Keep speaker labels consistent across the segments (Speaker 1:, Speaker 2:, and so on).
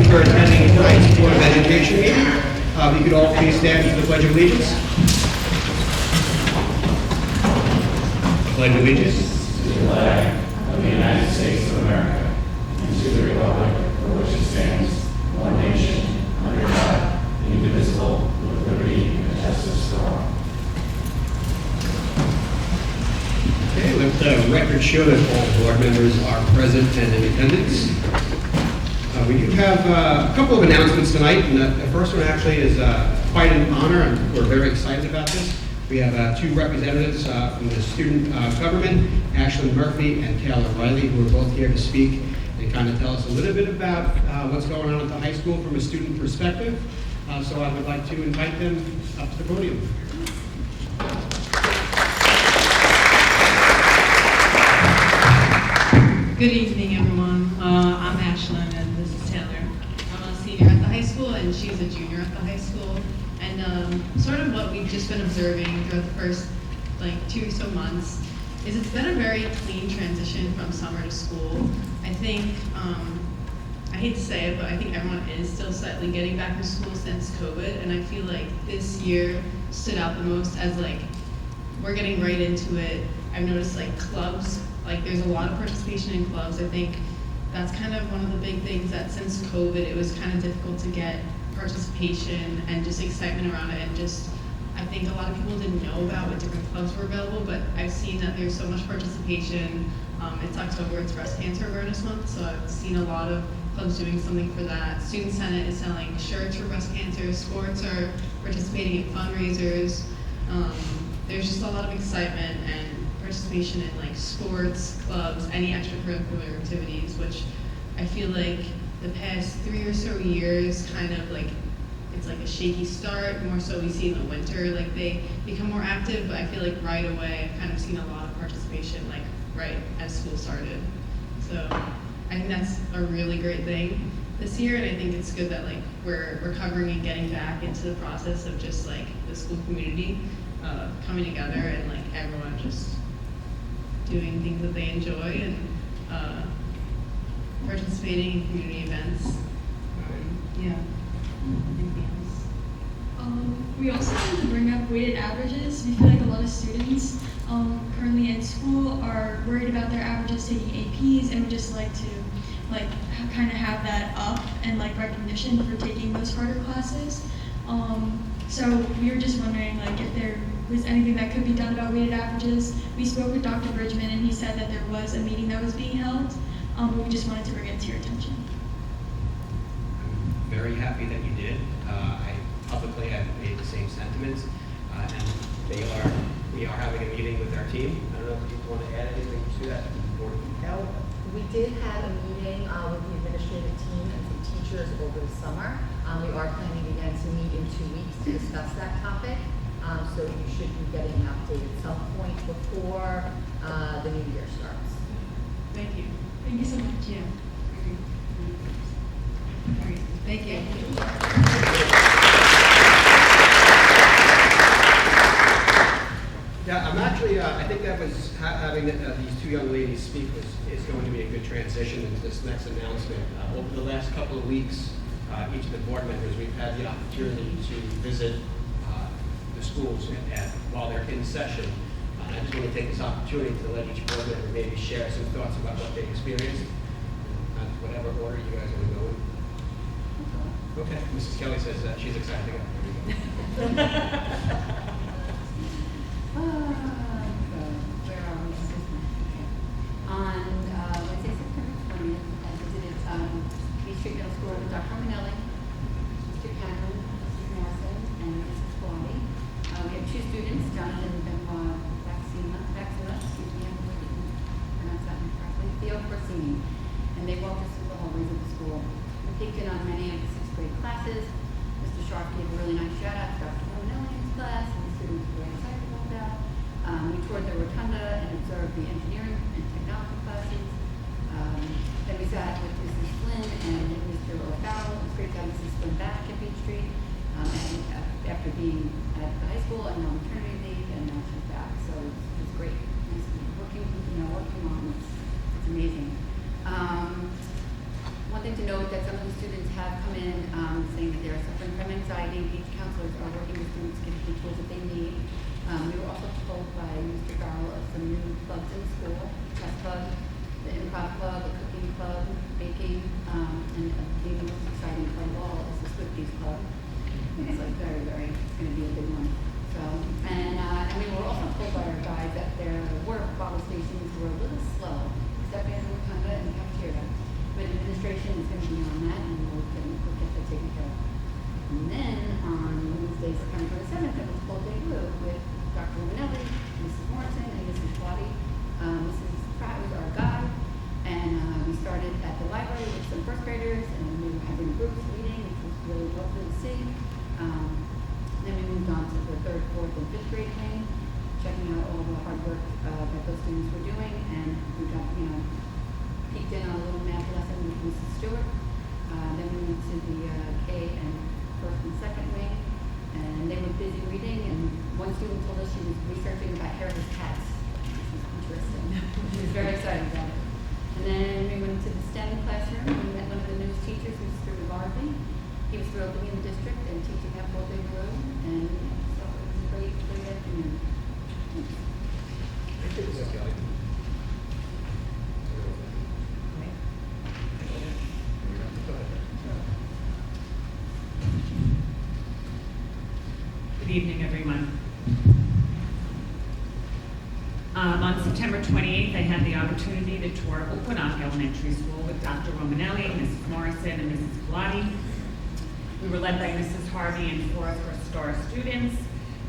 Speaker 1: for attending tonight's Board of Education meeting. We could all please stand for the Pledge of Allegiance. Pledge of Allegiance.
Speaker 2: To the flag of the United States of America and to the republic for which it stands, one nation, under God, indivisible, with liberty and justice for all.
Speaker 1: Okay, let the record show that all board members are present and in attendance. We do have a couple of announcements tonight, and the first one actually is quite an honor, and we're very excited about this. We have two representatives from the student government, Ashlyn Murphy and Taylor Riley, who are both here to speak and kind of tell us a little bit about what's going on at the high school from a student perspective. So I would like to invite them up to the podium.
Speaker 3: Good evening, everyone. I'm Ashlyn, and this is Taylor. I'm a senior at the high school, and she's a junior at the high school. And sort of what we've just been observing throughout the first 2 or so months is it's been a very clean transition from summer to school. I think, I hate to say it, but I think everyone is still slightly getting back to school since COVID, and I feel like this year stood out the most as we're getting right into it. I've noticed clubs. There's a lot of participation in clubs. I think that's kind of one of the big things that since COVID, it was kind of difficult to get participation and just excitement around it. And just, I think a lot of people didn't know about what different clubs were available, but I've seen that there's so much participation. It's October, it's Breast Cancer Awareness Month, so I've seen a lot of clubs doing something for that. Student Senate is selling shirts for breast cancer. Sports are participating in fundraisers. There's just a lot of excitement and participation in sports, clubs, any extracurricular activities, which I feel like the past 3 or so years kind of it's a shaky start. More so we see in the winter, they become more active, but I feel like right away I've kind of seen a lot of participation right as school started. So I think that's a really great thing this year, and I think it's good that we're recovering and getting back into the process of just the school community coming together and everyone just doing things that they enjoy and participating in community events. Yeah. Anything else?
Speaker 4: We also wanted to bring up weighted averages. We feel like a lot of students currently in school are worried about their averages taking APs, and would just like to kind of have that up and recognition for taking those harder classes. So we were just wondering if there was anything that could be done about weighted averages. We spoke with Dr. Bridgman, and he said that there was a meeting that was being held, but we just wanted to bring it to your attention.
Speaker 1: I'm very happy that you did. I publicly have made the same sentiments, and we are having a meeting with our team. I don't know if you want to add anything to that more detail.
Speaker 5: We did have a meeting with the administrative team and some teachers over the summer. We are planning again to meet in 2 weeks to discuss that topic. So you should be getting an update at some point before the new year starts.
Speaker 3: Thank you.
Speaker 4: Thank you so much.
Speaker 3: Yeah. Thank you.
Speaker 1: Yeah, I'm actually, I think that was having these two young ladies speak is going to be a good transition into this next announcement. Over the last couple of weeks, each of the board members, we've had the opportunity to visit the schools while they're in session. I just want to take this opportunity to let each board member maybe share some thoughts about what they experienced, whatever order you guys want to go in. Okay, Mrs. Kelly says she's excited to go.
Speaker 6: Where are we? On Wednesday, September 20th, I visited East Street Middle School with Dr. Minelli, Mr. Cannon, Mrs. Morrison, and Mrs. Kwame. We have two students, Jonathan and Benoit Baxima, excuse me, I hope I didn't pronounce that incorrectly, Theo Corsini, and they walked us through the hallways of the school. We peeked in on many of the 6th grade classes. Mr. Sharp gave a really nice shout out to Dr. Minelli in his class, and the students were very excited about that. We toured the rotunda and observed the engineering and technology classes. Then we sat with Mrs. Flynn and Mr. O'Farrell. It was great to have Mrs. Flynn back at Beach Street after being at the high school and on maternity leave, and now she's back. So it's great. Nice to be working on. It's amazing. One thing to note that's some of the students have come in saying that they are suffering from anxiety. Each counselors are working with students to get the tools that they need. We were also told by Mr. Darrell of some new clubs in the school, chess club, the improv club, the cooking club, baking, and the most exciting club of all is the Swifties club. It's like very, it's going to be a big one. So, and we were also told by our guides that their water bottle stations were a little slow, except in Wakanda and cafeteria. But administration is going to be on that, and we'll get that taken care of. And then on Wednesday, September 27th, it was full day blue with Dr. Romanelli, Mrs. Morrison, and Mrs. Plotty. Mrs. Pratt was our guide, and we started at the library with some first graders, and we were having groups meeting, which was really lovely to see. Then we moved on to the 3rd, 4th, and 5th grade wing, checking out all the hard work that those students were doing, and we got, peeked in on a little math lesson with Mrs. Stewart. Then we went to the K and 1st and 2nd wing, and they were busy reading, and one student told us she was researching about hairless cats, which was interesting. She was very excited about it. And then we went to the STEM classroom, and we met one of the newest teachers, Mr. Garvey. He was thrilled to be in the district and teaching that full day blue, and so it was a great afternoon.
Speaker 7: Good evening, everyone. On September 28th, I had the opportunity to tour Oakwood Elementary School with Dr. Romanelli, Mrs. Morrison, and Mrs. Pilati. We were led by Mrs. Harvey and 4 first-star students.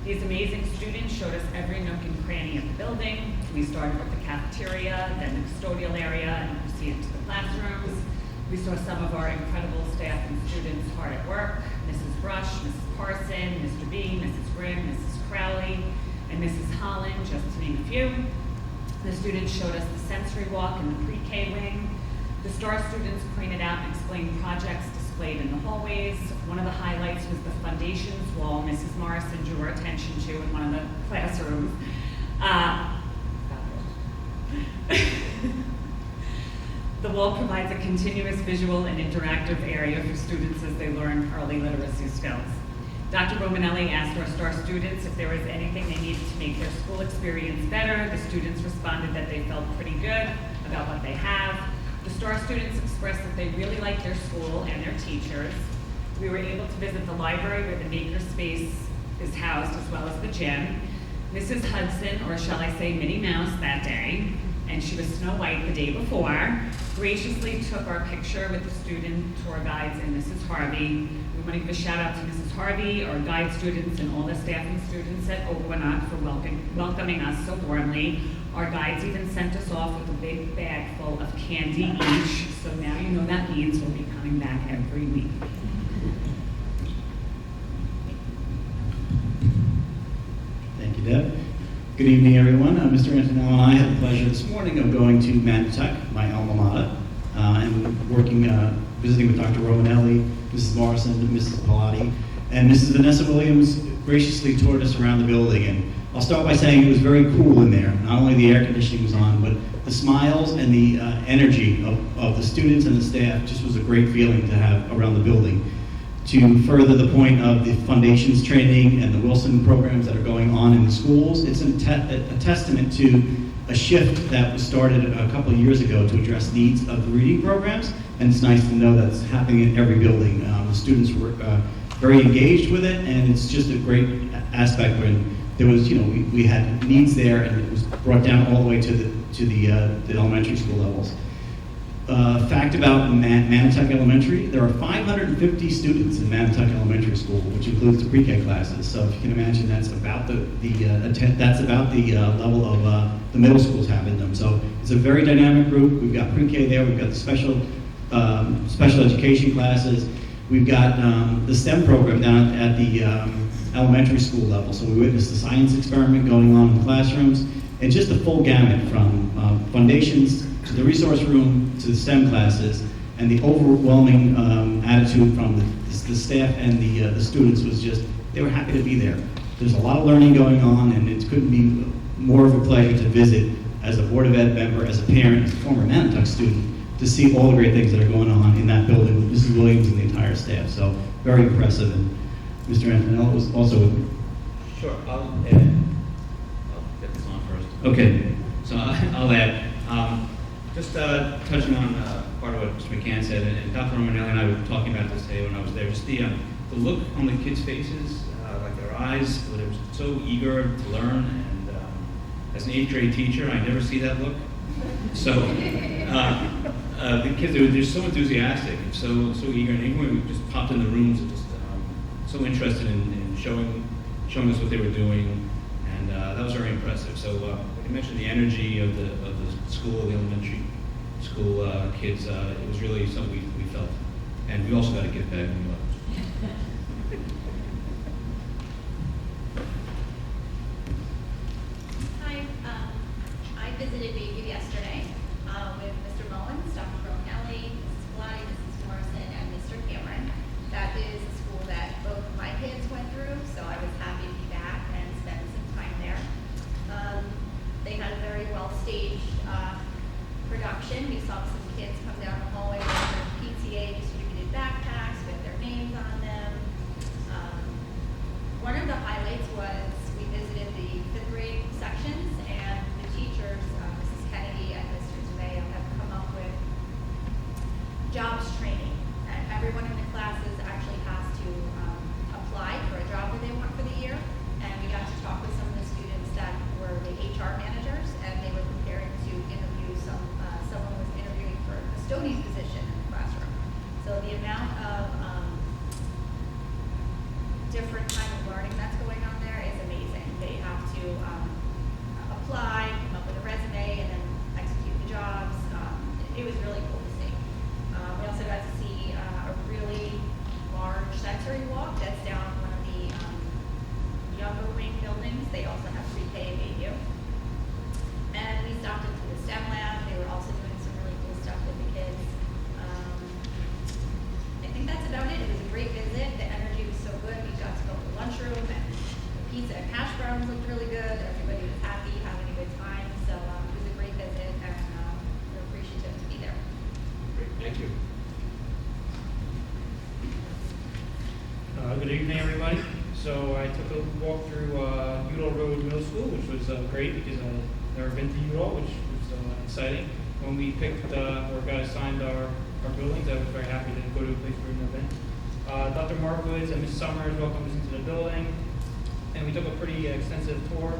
Speaker 7: These amazing students showed us every nook and cranny of the building. We started with the cafeteria, then the custodial area, and proceeded to the classrooms. We saw some of our incredible staff and students hard at work: Mrs. Brush, Mrs. Parson, Mr. B, Mrs. Grimm, Mrs. Crowley, and Mrs. Holland, just to name a few. The students showed us the sensory walk in the pre-K wing. The STAR students pointed out and explained projects displayed in the hallways. One of the highlights was the foundations wall Mrs. Morrison drew our attention to in one of the classrooms. The wall provides a continuous visual and interactive area for students as they learn early literacy skills. Dr. Romanelli asked our STAR students if there was anything they needed to make their school experience better. The students responded that they felt pretty good about what they have. The STAR students expressed that they really like their school and their teachers. We were able to visit the library where the maker space is housed, as well as the gym. Mrs. Hudson, or shall I say Minnie Mouse, that day, and she was Snow White the day before, graciously took our picture with the student tour guides and Mrs. Harvey. We want to give a shout out to Mrs. Harvey, our guide students, and all the staff and students at Oakwood for welcoming us so warmly. Our guides even sent us off with a big bag full of candy each, so now you know that means we'll be coming back every week.
Speaker 8: Thank you, Deb. Good evening, everyone. Mr. Antonello and I had the pleasure this morning of going to Manatech, my alma mater, and working, visiting with Dr. Romanelli, Mrs. Morrison, Mrs. Pilati, and Mrs. Vanessa Williams graciously toured us around the building. And I'll start by saying it was very cool in there. Not only the air conditioning was on, but the smiles and the energy of the students and the staff just was a great feeling to have around the building. To further the point of the foundations training and the Wilson programs that are going on in the schools, it's a testament to a shift that was started a couple of years ago to address needs of the reading programs, and it's nice to know that's happening in every building. The students were very engaged with it, and it's just a great aspect when there was, we had needs there, and it was brought down all the way to the elementary school levels. Fact about Manatech Elementary, there are 550 students in Manatech Elementary School, which includes the pre-K classes. So if you can imagine, that's about the level of the middle schools have in them. So it's a very dynamic group. We've got pre-K there. We've got the special education classes. We've got the STEM program down at the elementary school level. So we witnessed the science experiment going on in the classrooms, and just the full gamut from foundations to the resource room to the STEM classes, and the overwhelming attitude from the staff and the students was just, they were happy to be there. There's a lot of learning going on, and it couldn't be more of a pleasure to visit as a Board of Ed member, as a parent, as a former Manatech student, to see all the great things that are going on in that building with Mrs. Williams and the entire staff. So very impressive. And Mr. Antonello was also with me.
Speaker 9: Sure, I'll get this on first. Okay, so I'll add. Just touching on part of what Mr. McCann said, and Dr. Romanelli and I were talking about this today when I was there, just the look on the kids' faces, like their eyes, they were so eager to learn, and as an 8th grade teacher, I never see that look. So the kids, they're so enthusiastic and so eager, and even when we just popped in the rooms, just so interested in showing us what they were doing, and that was very impressive. So like I mentioned, the energy of the school, the elementary school kids, it was really something we felt, and we also got a gift bag when we left.
Speaker 10: Hi, I visited Bayview yesterday with Mr. Mullins, Dr. Romanelli, Mrs. Bly, Mrs. Morrison, and Mr. Cameron. That is a school that both of my kids went through, so I was happy to be back and spend some time there. They had a very well-staged production. We saw some kids come down the hallway with their PTA distributed backpacks with their names on them. One of the highlights was we visited the 5th grade sections, and the teachers, Mrs. Kennedy and Mr. Zumeo, have come up with jobs training. And everyone in the classes actually has to apply for a job that they want for the year. And we got to talk with some of the students that were the HR managers, and they were preparing to interview someone was interviewing for a custodian position in the classroom. So the amount of different kind of learning that's going on there is amazing. They have to apply, come up with a resume, and then execute the jobs. It was really cool to see. We also got to see a really large sensory walk that's down one of the younger wing buildings. They also have pre-K and AU. And we stopped into the STEM lab. They were also doing some really cool stuff with the kids. I think that's about it. It was a great visit. The energy was so good. We got to go to the lunchroom, and the pizza and hash browns looked really good. Everybody was happy, having a good time. So it was a great visit, and we're appreciative to be there.
Speaker 1: Great, thank you.
Speaker 11: Good evening, everybody. So I took a walk through Udall Road Middle School, which was great because I've never been to Udall, which was exciting. When we picked or got assigned our buildings, I was very happy to go to a place where we've never been. Dr. Markowitz and Ms. Summers welcomed us into the building, and we took a pretty extensive tour.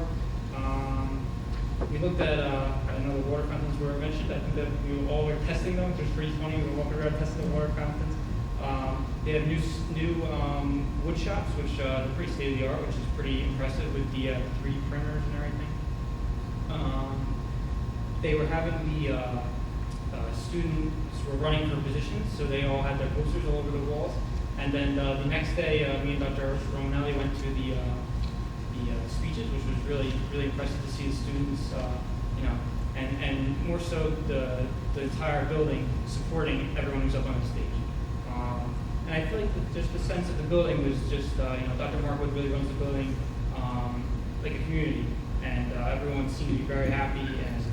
Speaker 11: We looked at, I know the water fountains were mentioned. I think that we all were testing them, which was pretty funny. We were walking around testing the water fountains. They have new wood shops, which are pretty state-of-the-art, which is pretty impressive with the 3D printers and everything. They were having the students were running for positions, so they all had their posters all over the walls. And then the next day, me and Dr. Romanelli went to the speeches, which was really, really impressive to see the students, and more so the entire building supporting everyone who's up on the stage. And I feel like just the sense of the building was just, Dr. Markwood really runs the building like a community, and everyone seemed to be very happy, and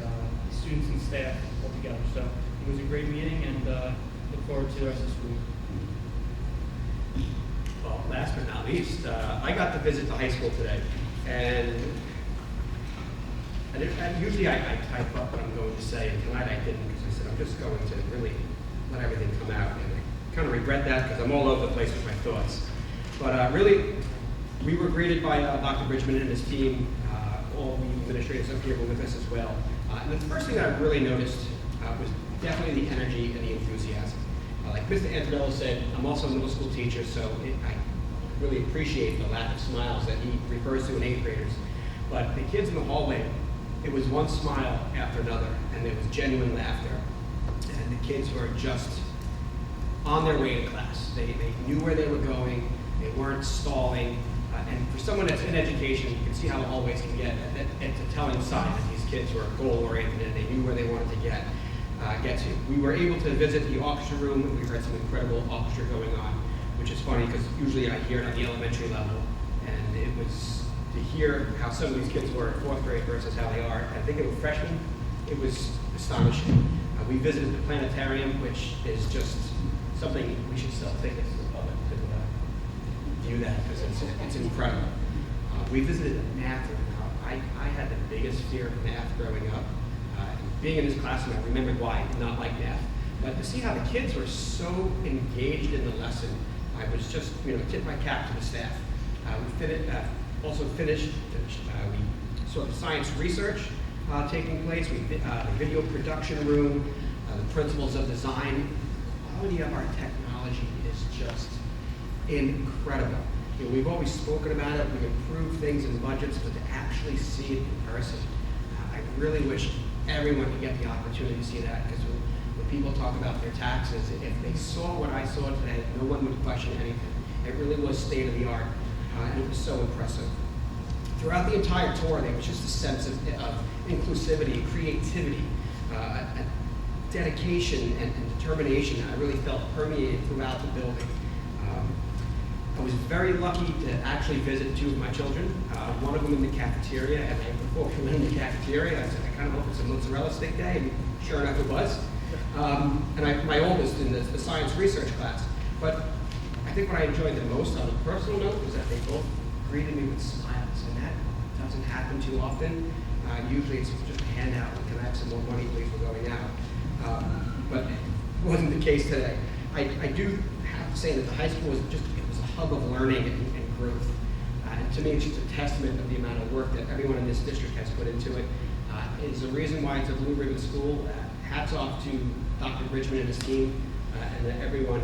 Speaker 11: students and staff all together. So it was a great meeting, and look forward to the rest of the school.
Speaker 1: Well, last but not least, I got to visit the high school today, and usually I type up what I'm going to say, and tonight I didn't because I said I'm just going to really let everything come out, and I kind of regret that because I'm all over the place with my thoughts. But really, we were greeted by Dr. Bridgman and his team. All the administrators up here were with us as well. And the first thing that I really noticed was definitely the energy and the enthusiasm. Like Mr. Antonello said, I'm also a middle school teacher, so I really appreciate the lack of smiles that he refers to in 8th graders. But the kids in the hallway, it was one smile after another, and there was genuine laughter. And the kids were just on their way to class. They knew where they were going, they weren't stalling. And for someone that's in education, you can see how the hallways can get. It's a telling sign that these kids were goal-oriented and they knew where they wanted to get to. We were able to visit the orchestra room, and we heard some incredible orchestra going on, which is funny because usually I hear it on the elementary level, and it was to hear how some of these kids were in 4th grade versus how they are. I think it was freshmen. It was astonishing. We visited the planetarium, which is just something we should sell tickets to the public to view that, because it's incredible. We visited a math room. I had the biggest fear of math growing up. Being in this classroom, I remembered why I did not like math. But to see how the kids were so engaged in the lesson, I was just, tip my cap to the staff. We saw the science research taking place, the video production room, the principles of design. The quality of our technology is just incredible. We've always spoken about it, we improve things in budgets, but to actually see it in person, I really wish everyone could get the opportunity to see that, because when people talk about their taxes, if they saw what I saw today, no one would question anything. It really was state of the art, and it was so impressive. Throughout the entire tour, there was just a sense of inclusivity, creativity, dedication, and determination that I really felt permeated throughout the building. I was very lucky to actually visit two of my children, one of them in the cafeteria, and before we went in the cafeteria, I said, I kind of hope it's a mozzarella stick day, and sure enough it was. My oldest in the science research class. But I think what I enjoyed the most on a personal note was that they both greeted me with smiles, and that doesn't happen too often. Usually it's just a handout, can I have some more money please, we're going out. But it wasn't the case today. I do have to say that the high school was just a hub of learning and growth. And to me, it's just a testament of the amount of work that everyone in this district has put into it. It's the reason why it's a Blue Ribbon school. Hats off to Dr. Bridgman and his team, and everyone.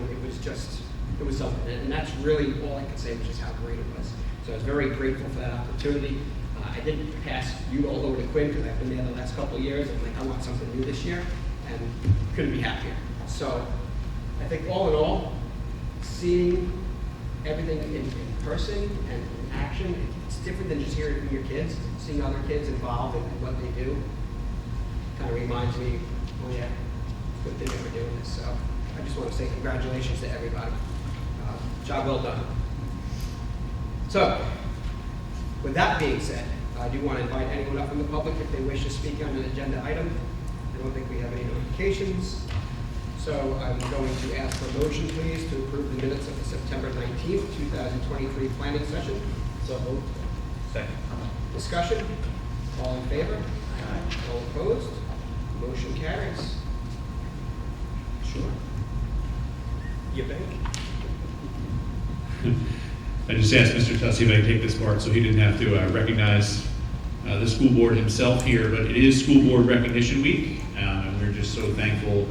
Speaker 1: It was something. And that's really all I can say, which is how great it was. So I was very grateful for that opportunity. I did pass you all over to Quinn, because I've been there the last couple of years. I'm like, I want something new this year, and couldn't be happier. So I think all in all, seeing everything in person and in action, it's different than just hearing from your kids. Seeing other kids involved in what they do kind of reminds me, oh yeah, it's good thing that we're doing this. So I just want to say congratulations to everybody. Job well done. So with that being said, I do want to invite anyone up from the public if they wish to speak on an agenda item. I don't think we have any notifications. So I'm going to ask for a motion, please, to approve the minutes of the September 19th, 2023 planning session. So moved.
Speaker 9: Second.
Speaker 1: Discussion? All in favor? Aye. All opposed? Motion carries. Sure. You think?
Speaker 12: I just asked Mr. Tussey if I could take this part so he didn't have to recognize the school board himself here, but it is School Board Recognition Week, and we're just so thankful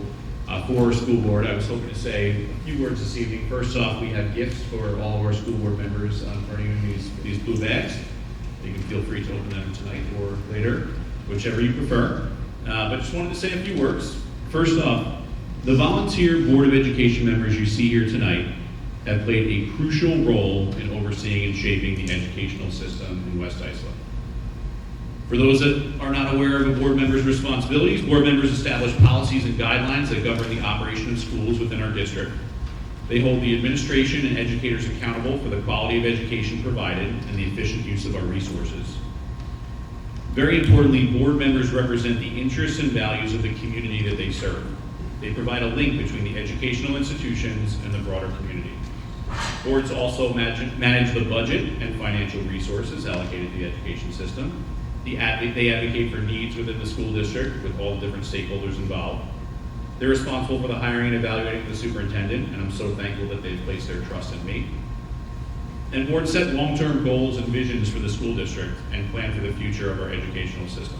Speaker 12: for our school board. I was hoping to say a few words this evening. First off, we have gifts for all of our school board members for you, these blue bags. You can feel free to open them tonight or later, whichever you prefer. But just wanted to say a few words. First off, the volunteer Board of Education members you see here tonight have played a crucial role in overseeing and shaping the educational system in West Islip. For those that are not aware of a board member's responsibilities, board members establish policies and guidelines that govern the operation of schools within our district. They hold the administration and educators accountable for the quality of education provided and the efficient use of our resources. Very importantly, board members represent the interests and values of the community that they serve. They provide a link between the educational institutions and the broader community. Boards also manage the budget and financial resources allocated to the education system. They advocate for needs within the school district with all the different stakeholders involved. They're responsible for the hiring and evaluating of the superintendent, and I'm so thankful that they've placed their trust in me. And boards set long-term goals and visions for the school district and plan for the future of our educational system.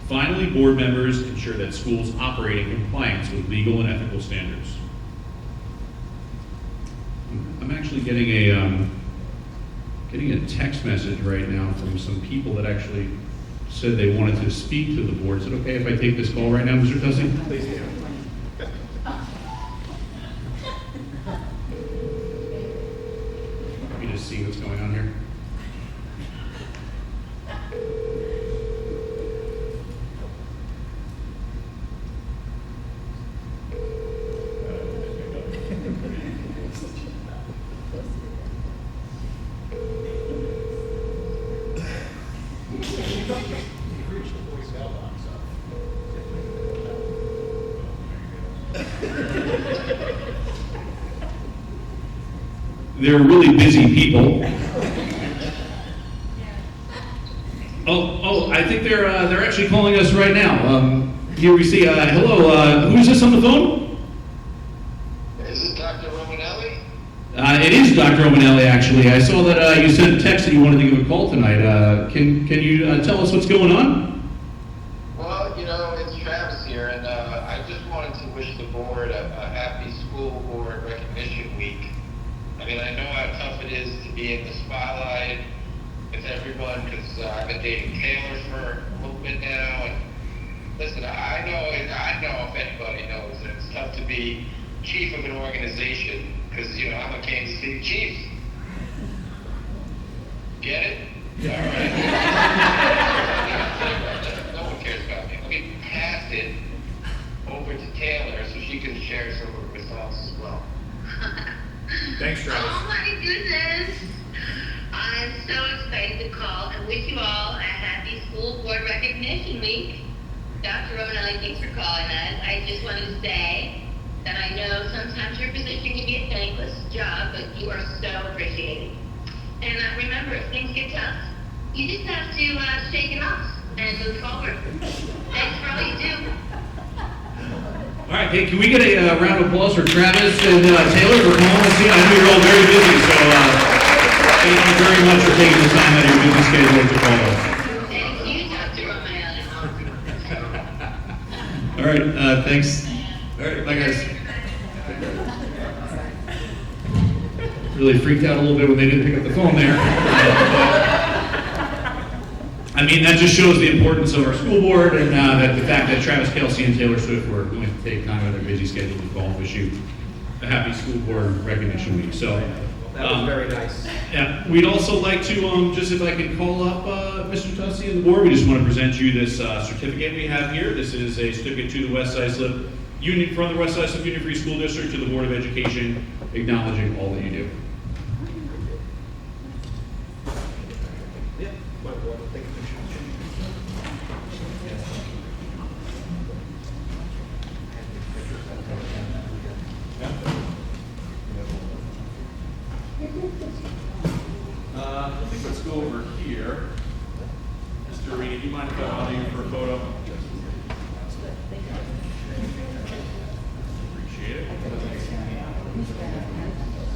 Speaker 12: Finally, board members ensure that schools operate in compliance with legal and ethical standards. I'm actually getting a text message right now from some people that actually said they wanted to speak to the board. Is it okay if I take this call right now, Mr. Tussey?
Speaker 1: Please do.
Speaker 12: Let me just see what's going on here. they're really busy people. Oh, I think they're actually calling us right now. Here we see, hello, who's this on the phone?
Speaker 13: Is this Dr. Romanelli?
Speaker 12: It is Dr. Romanelli, actually. I saw that you sent a text that you wanted to give a call tonight. Can you tell us what's going on?
Speaker 13: Well, you know, it's Travis here, and I just wanted to wish the board a happy School Board Recognition Week. I mean, I know how tough it is to be in the spotlight with everyone, because I've been dating Taylor for a little bit now, and listen, I know if anybody knows that it's tough to be chief of an organization, because, you know, I'm a Kansas City Chiefs. Get it? All right. No one cares about me. Let me pass it over to Taylor so she can share some of her thoughts as well.
Speaker 12: Thanks, Travis.
Speaker 14: Oh my goodness. I'm so excited to call and wish you all a happy School Board Recognition Week. Dr. Romanelli, thanks for calling us. I just wanted to say that I know sometimes your position can be a thankless job, but you are so appreciated. And remember, if things get tough, you just have to shake it off and move forward. Thanks for all you do.
Speaker 12: All right, hey, can we get a round of applause for Travis and Taylor for calling us in? I know you're all very busy, so thank you very much for taking the time out of your busy schedule to call us.
Speaker 14: Thank you, Dr. Romanelli.
Speaker 12: All right, thanks. All right, bye guys. Really freaked out a little bit when they didn't pick up the phone there. I mean, that just shows the importance of our school board, and that the fact that Travis Kelsey and Taylor Swift were going to take time out of their busy schedule to call and wish you a happy School Board Recognition Week. So
Speaker 1: That was very nice.
Speaker 12: yeah, we'd also like to just if I could call up Mr. Tussey and the board. We just want to present you this certificate we have here. This is a certificate to the West Islip Union from the West Islip Union Free School District to the Board of Education, acknowledging all that you do.
Speaker 15: I think let's go over here. Mr. Arena, do you mind if I bother you for a photo? Appreciate it.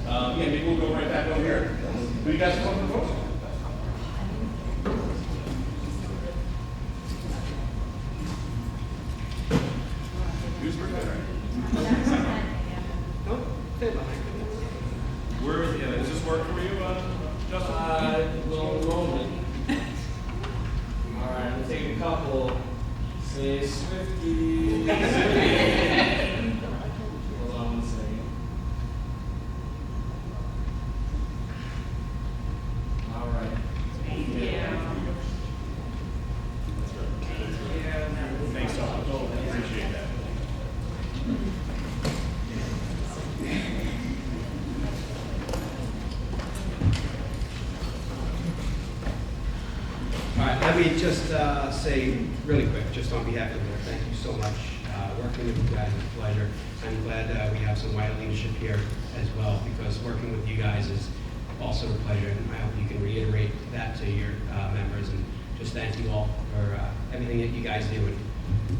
Speaker 15: Yeah, maybe we'll go right back over here. Do you guys want the photo? Who's for better? Where is does this work for you, Justin?
Speaker 11: Little moment. All right, I'm taking a couple. Say Swifty. Hold on one second. All right.
Speaker 7: Thank you.
Speaker 15: Thanks, Tom. Appreciate that.
Speaker 1: All right, let me just say really quick, just on behalf of the board, thank you so much. Working with you guys is a pleasure. I'm glad we have some wider leadership here as well, because working with you guys is also a pleasure, and I hope you can reiterate that to your members, and just thank you all for everything that you guys do and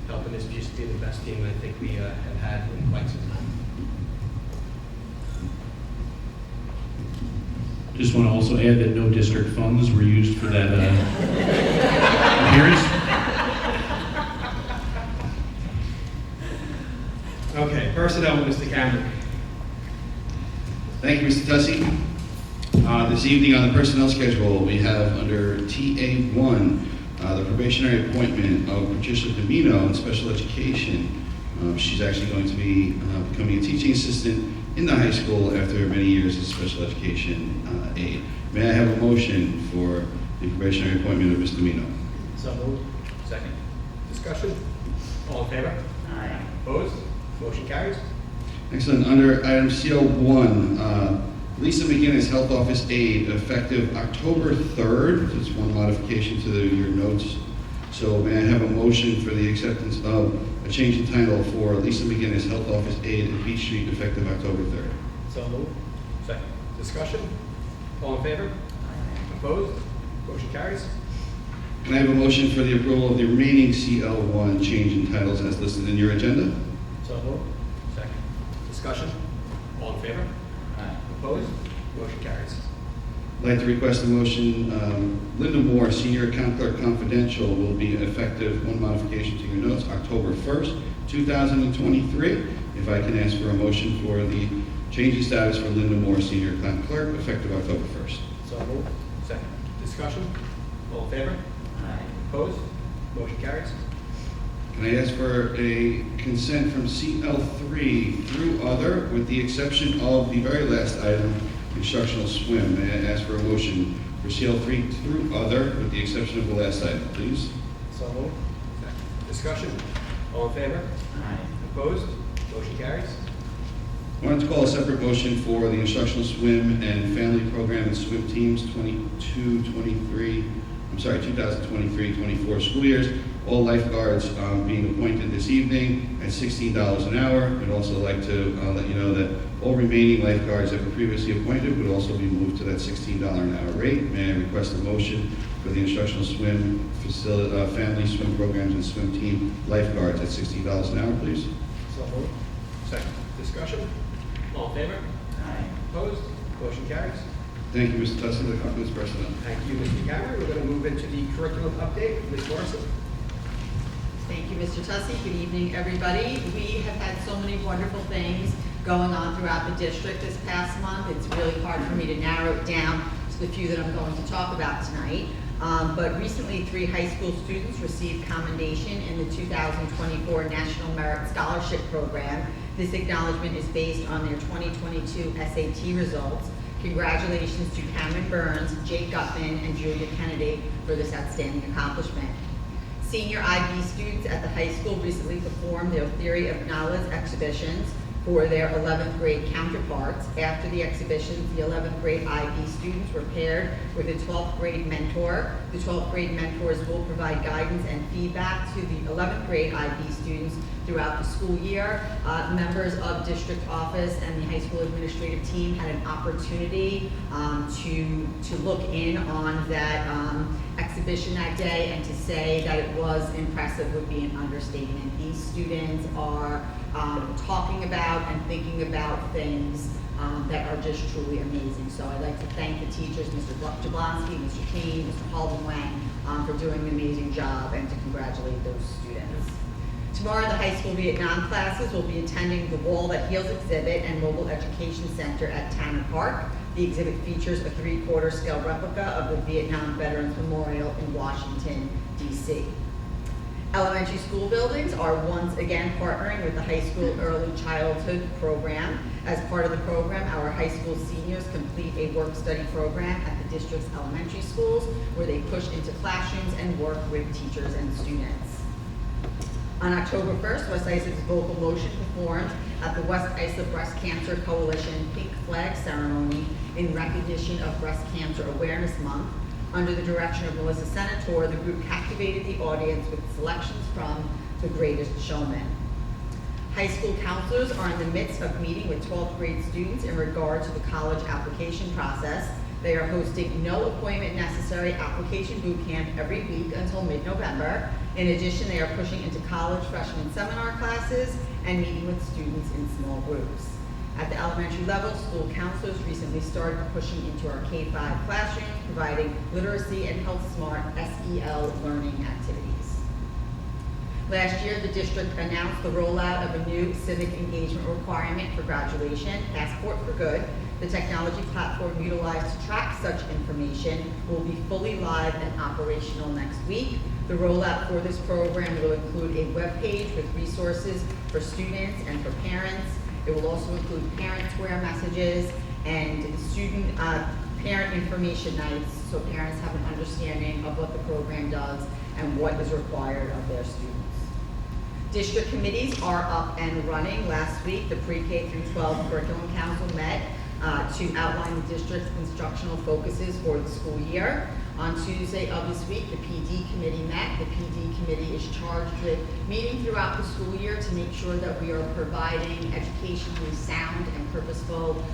Speaker 1: helping us just be the best team I think we have had in quite some time.
Speaker 12: Just want to also add that no district funds were used for that appearance.
Speaker 1: Okay, personnel, Mr. Cameron.
Speaker 16: Thank you, Mr. Tussey. This evening on the personnel schedule, we have under TA1, the probationary appointment of Patricia Domino in special education. She's actually going to be becoming a teaching assistant in the high school after many years as special education aide. May I have a motion for the probationary appointment of Ms. Domino?
Speaker 1: So moved. Second. Discussion? All in favor?
Speaker 7: Aye.
Speaker 1: Opposed? Motion carries.
Speaker 16: Excellent. Under item CO1, Lisa McGinnis, Health Office Aide, effective October 3rd. That's one modification to your notes. So may I have a motion for the acceptance of a change in title for Lisa McGinnis, Health Office Aide at Beach Street, effective October 3rd?
Speaker 1: So moved. Second. Discussion? All in favor? Opposed? Motion carries.
Speaker 16: Can I have a motion for the approval of the remaining CL1 change in titles as listed in your agenda?
Speaker 1: So moved. Second. Discussion? All in favor? Opposed? Motion carries.
Speaker 16: I'd like to request a motion, Linda Moore, Senior Account Clerk Confidential, will be effective, one modification to your notes, October 1st, 2023. If I can ask for a motion for the change in status for Linda Moore, Senior Account Clerk, effective October 1st.
Speaker 1: So moved. Second. Discussion? All in favor? Opposed? Motion carries.
Speaker 16: Can I ask for a consent from CL3 through other, with the exception of the very last item, instructional swim? May I ask for a motion for CL3 through other, with the exception of the last item, please?
Speaker 1: So moved. Second. Discussion? All in favor? Opposed? Motion carries.
Speaker 16: I wanted to call a separate motion for the instructional swim and family program and swim teams 2023-24 school years. All lifeguards being appointed this evening at $16 an hour. I'd also like to let you know that all remaining lifeguards that were previously appointed would also be moved to that $16 an hour rate. May I request a motion for the instructional swim facility, family swim programs and swim team lifeguards at $16 an hour, please?
Speaker 1: So moved. Second. Discussion? All in favor? Opposed? Motion carries.
Speaker 16: Thank you, Mr. Tussey. That concludes personnel.
Speaker 1: Thank you, Mr. Cameron. We're going to move into the curriculum update. Ms. Morrison.
Speaker 5: Thank you, Mr. Tussey. Good evening, everybody. We have had so many wonderful things going on throughout the district this past month. It's really hard for me to narrow it down to the few that I'm going to talk about tonight. But recently, 3 high school students received commendation in the 2024 National Merit Scholarship Program. This acknowledgement is based on their 2022 SAT results. Congratulations to Cameron Burns, Jake Gutman, and Julia Kennedy for this outstanding accomplishment. Senior IB students at the high school recently performed their Theory of Knowledge exhibitions for their 11th grade counterparts. After the exhibitions, the 11th grade IB students were paired with a 12th grade mentor. The 12th grade mentors will provide guidance and feedback to the 11th grade IB students throughout the school year. Members of district office and the high school administrative team had an opportunity to look in on that exhibition that day, and to say that it was impressive would be an understatement. These students are talking about and thinking about things that are just truly amazing. So I'd like to thank the teachers, Mr. Jablonski, Mr. Kane, Mr. Halden Wang, for doing an amazing job, and to congratulate those students. Tomorrow, the high school Vietnam classes will be attending the Wall That Heals exhibit and Mobile Education Center at Tanner Park. The exhibit features a 3/4 scale replica of the Vietnam Veterans Memorial in Washington, D.C. Elementary school buildings are once again partnering with the high school early childhood program. As part of the program, our high school seniors complete a work-study program at the district's elementary schools, where they push into classrooms and work with teachers and students. On October 1st, West Issa's Vocal Motion performed at the West Issa Breast Cancer Coalition Pink Flag Ceremony in recognition of Breast Cancer Awareness Month. Under the direction of Melissa Senator, the group captivated the audience with selections from The Greatest Showman. High school counselors are in the midst of meeting with 12th grade students in regard to the college application process. They are hosting No Appointment Necessary application boot camp every week until mid-November. In addition, they are pushing into college freshman seminar classes and meeting with students in small groups. At the elementary level, school counselors recently started pushing into our K-5 classrooms, providing literacy and health smart SEL learning activities. Last year, the district announced the rollout of a new civic engagement requirement for graduation, Passport for Good. The technology platform utilized to track such information will be fully live and operational next week. The rollout for this program will include a web page with resources for students and for parents. It will also include parent square messages and student parent information nights, so parents have an understanding of what the program does and what is required of their students. District committees are up and running. Last week, the Pre-K through 12 Curriculum Council met to to outline the district's instructional focuses for the school year. On Tuesday of this week, the PD committee met. The PD committee is charged with meeting throughout the school year to make sure that we are providing educationally sound and purposeful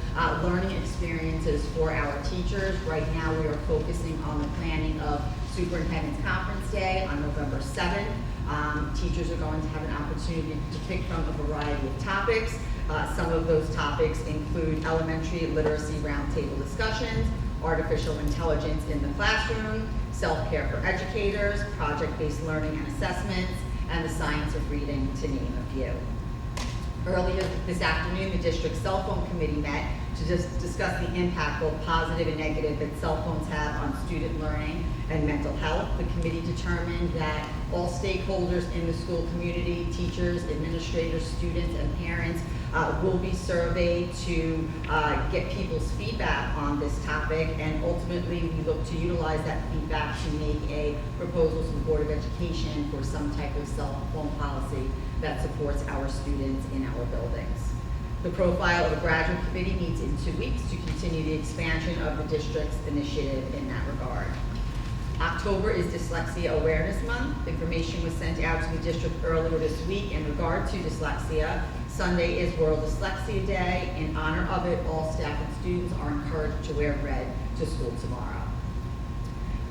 Speaker 5: learning experiences for our teachers. Right now, we are focusing on the planning of Superintendent's Conference Day on November 7th. Teachers are going to have an opportunity to pick from a variety of topics. Some of those topics include elementary literacy roundtable discussions, artificial intelligence in the classroom, self-care for educators, project-based learning and assessments, and the science of reading, to name a few. Earlier this afternoon, the district cell phone committee met to discuss the impact, both positive and negative, that cell phones have on student learning and mental health. The committee determined that all stakeholders in the school community, teachers, administrators, students, and parents will be surveyed to get people's feedback on this topic, and ultimately we look to utilize that feedback to make a proposal to the Board of Education for some type of cell phone policy that supports our students in our buildings. The profile of the graduate committee meets in 2 weeks to continue the expansion of the district's initiative in that regard. October is Dyslexia Awareness Month. Information was sent out to the district earlier this week in regard to dyslexia. Sunday is World Dyslexia Day. In honor of it, all staff and students are encouraged to wear red to school tomorrow.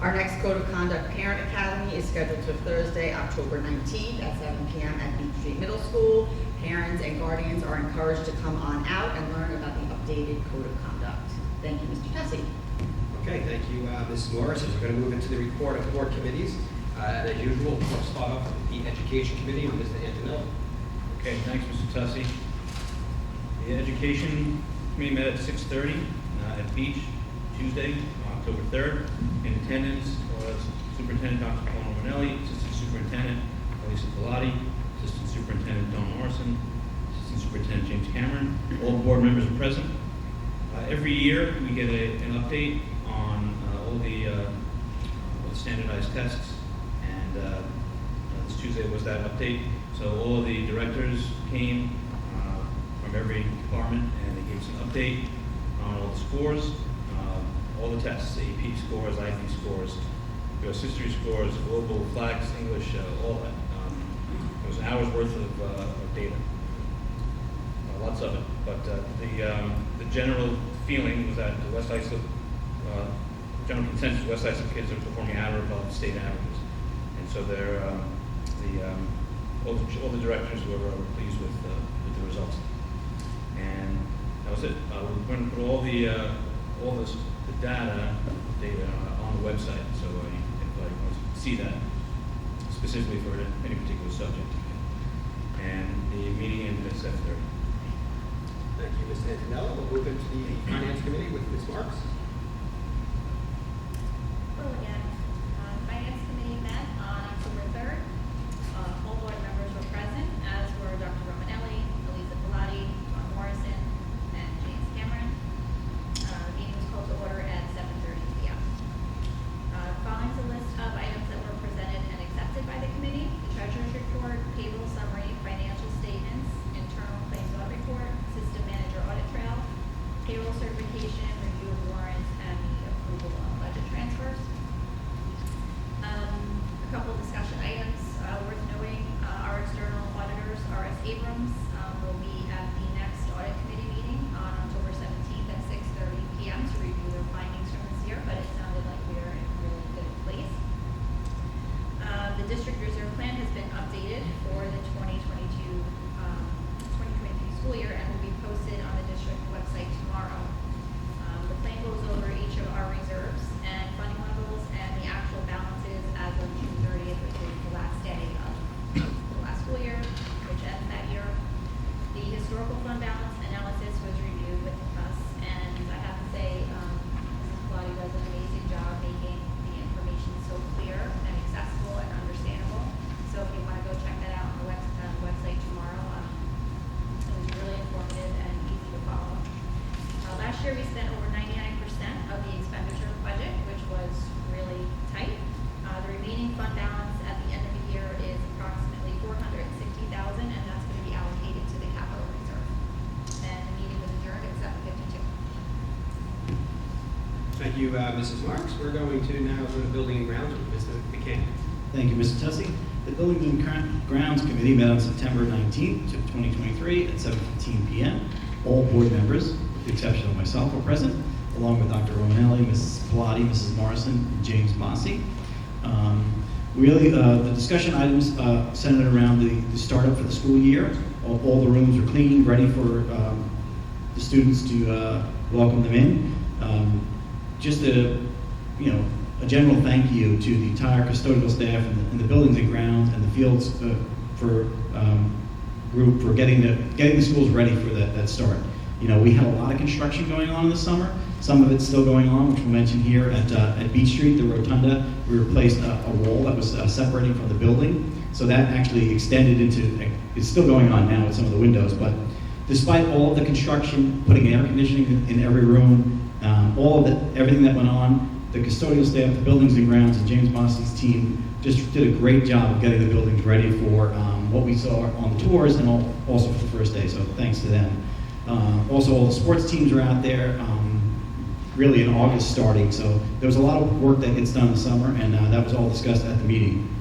Speaker 5: Our next Code of Conduct Parent Academy is scheduled for Thursday, October 19th at 7 p.m. at Beach Street Middle School. Parents and guardians are encouraged to come on out and learn about the updated Code of Conduct. Thank you, Mr. Tessie.
Speaker 1: Okay, thank you, Mrs. Morris. We're going to move into the report of board committees. As usual, we'll start off with the Education Committee with Mr. Antonelli.
Speaker 9: Okay, thanks, Mr. Tussie. The Education Committee met at 6:30 at Beach, Tuesday, October 3rd. In attendance was Superintendent Dr. Paul Romanelli, Assistant Superintendent Elisa Pilati, Assistant Superintendent Don Morrison, Assistant Superintendent James Cameron. All board members are present. Every year we get an update on all the standardized tests, and this Tuesday was that update. So all of the directors came from every department, and they gave us an update on all the scores, all the tests, AP scores, IB scores, U.S. history scores, global, flags, English, all that. It was an hour's worth of data, lots of it. But the general feeling was that the West Islip, general consensus, West Islip kids are performing at or above state averages, and so they're all the directors were pleased with the results, and that was it. We're going to put all the data on the website, so if I see that specifically for any particular subject. And the meeting ended at 7:30.
Speaker 1: Thank you, Mr. Antonelli. We'll move into the Finance Committee with Ms. Marks.
Speaker 10: Hello again. Finance Committee met on October 3rd. All board members were present, as were Dr. Romanelli, Elisa Pilati, Don Morrison, and James Cameron. The meeting was called to order at 7:30 p.m. Following is a list of items that were presented and accepted by the committee: the treasurer's report, payroll summary, financial statements, internal claims audit report, system manager audit trail, payroll certification, review of warrants, and the approval of budget transfers. A couple discussion items worth noting. Our external auditors, R.S. Abrams, will be at the next audit committee meeting on October 17th at 6:30 p.m. to review their findings from this year, but it sounded like we are in a really good place. The district reserve plan has been updated for the 2022 school year and will be posted on the district website tomorrow. The plan goes over each of our reserves and funding levels and the actual balances as of June 30th, which is the last day of the last school year, which ends that year. The historical fund balance analysis was reviewed with us, and I have to say, Mrs. Pilati does an amazing job making the information so clear and accessible and understandable. So if you want to go check that out on the website tomorrow, it was really informative and easy to follow. Last year we spent over 99% of the expenditure budget, which was really tight. The remaining fund balance at the end of the year is approximately $460,000, and that's going to be allocated to the capital reserve. And the meeting was adjourned at 7:52.
Speaker 1: Thank you, Mrs. Marks. We're going to now go to Building and Grounds with Mr. McCann.
Speaker 8: Thank you, Mr. Tussey. The Buildings and Grounds Committee met on September 19th, 2023 at 7:15 p.m. All board members, with the exception of myself, were present, along with Dr. Romanelli, Mrs. Pilati, Mrs. Morrison, and James Mossy. The discussion items centered around the startup for the school year. All the rooms are clean, ready for the students to welcome them in. Just a general thank you to the entire custodial staff and the Buildings and Grounds and the Fields group for getting the schools ready for that start. We had a lot of construction going on this summer. Some of it's still going on, which we'll mention here at Beach Street, the rotunda. We replaced a wall that was separating from the building. So that actually extended into, it's still going on now with some of the windows, but despite all of the construction, putting air conditioning in every room, everything that went on, the custodial staff, the Buildings and Grounds, and James Mossy's team just did a great job of getting the buildings ready for what we saw on the tours and also for the first day, so thanks to them. Also, all the sports teams are out there, really in August starting, so there was a lot of work that gets done in the summer, and that was all discussed at the meeting.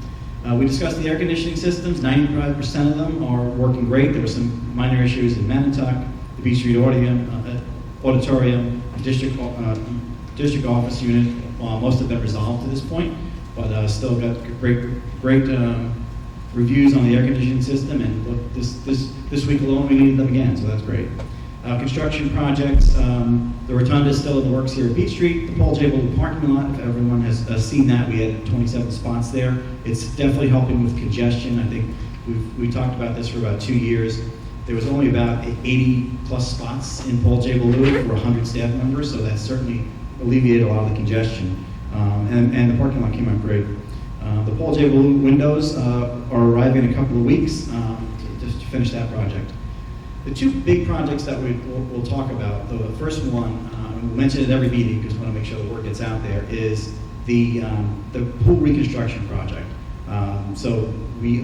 Speaker 8: We discussed the air conditioning systems. 95% of them are working great. There were some minor issues in Manatuck, the Beach Street Auditorium, district office unit. Most of them resolved to this point, but still got great reviews on the air conditioning system. And look, this week alone we needed them again, so that's great. Construction projects. The rotunda is still in the works here at Beach Street. The Paul J. Baldwin parking lot, if everyone has seen that, we had 27 spots there. It's definitely helping with congestion. I think we talked about this for about 2 years. There was only about 80 plus spots in Paul J. Baldwin for 100 staff members, so that certainly alleviated a lot of the congestion. And the parking lot came out great. The Paul J. Baldwin windows are arriving in a couple of weeks just to finish that project. The two big projects that we'll talk about, the first one, we'll mention it at every meeting because we want to make sure the word gets out there, is the pool reconstruction project. So we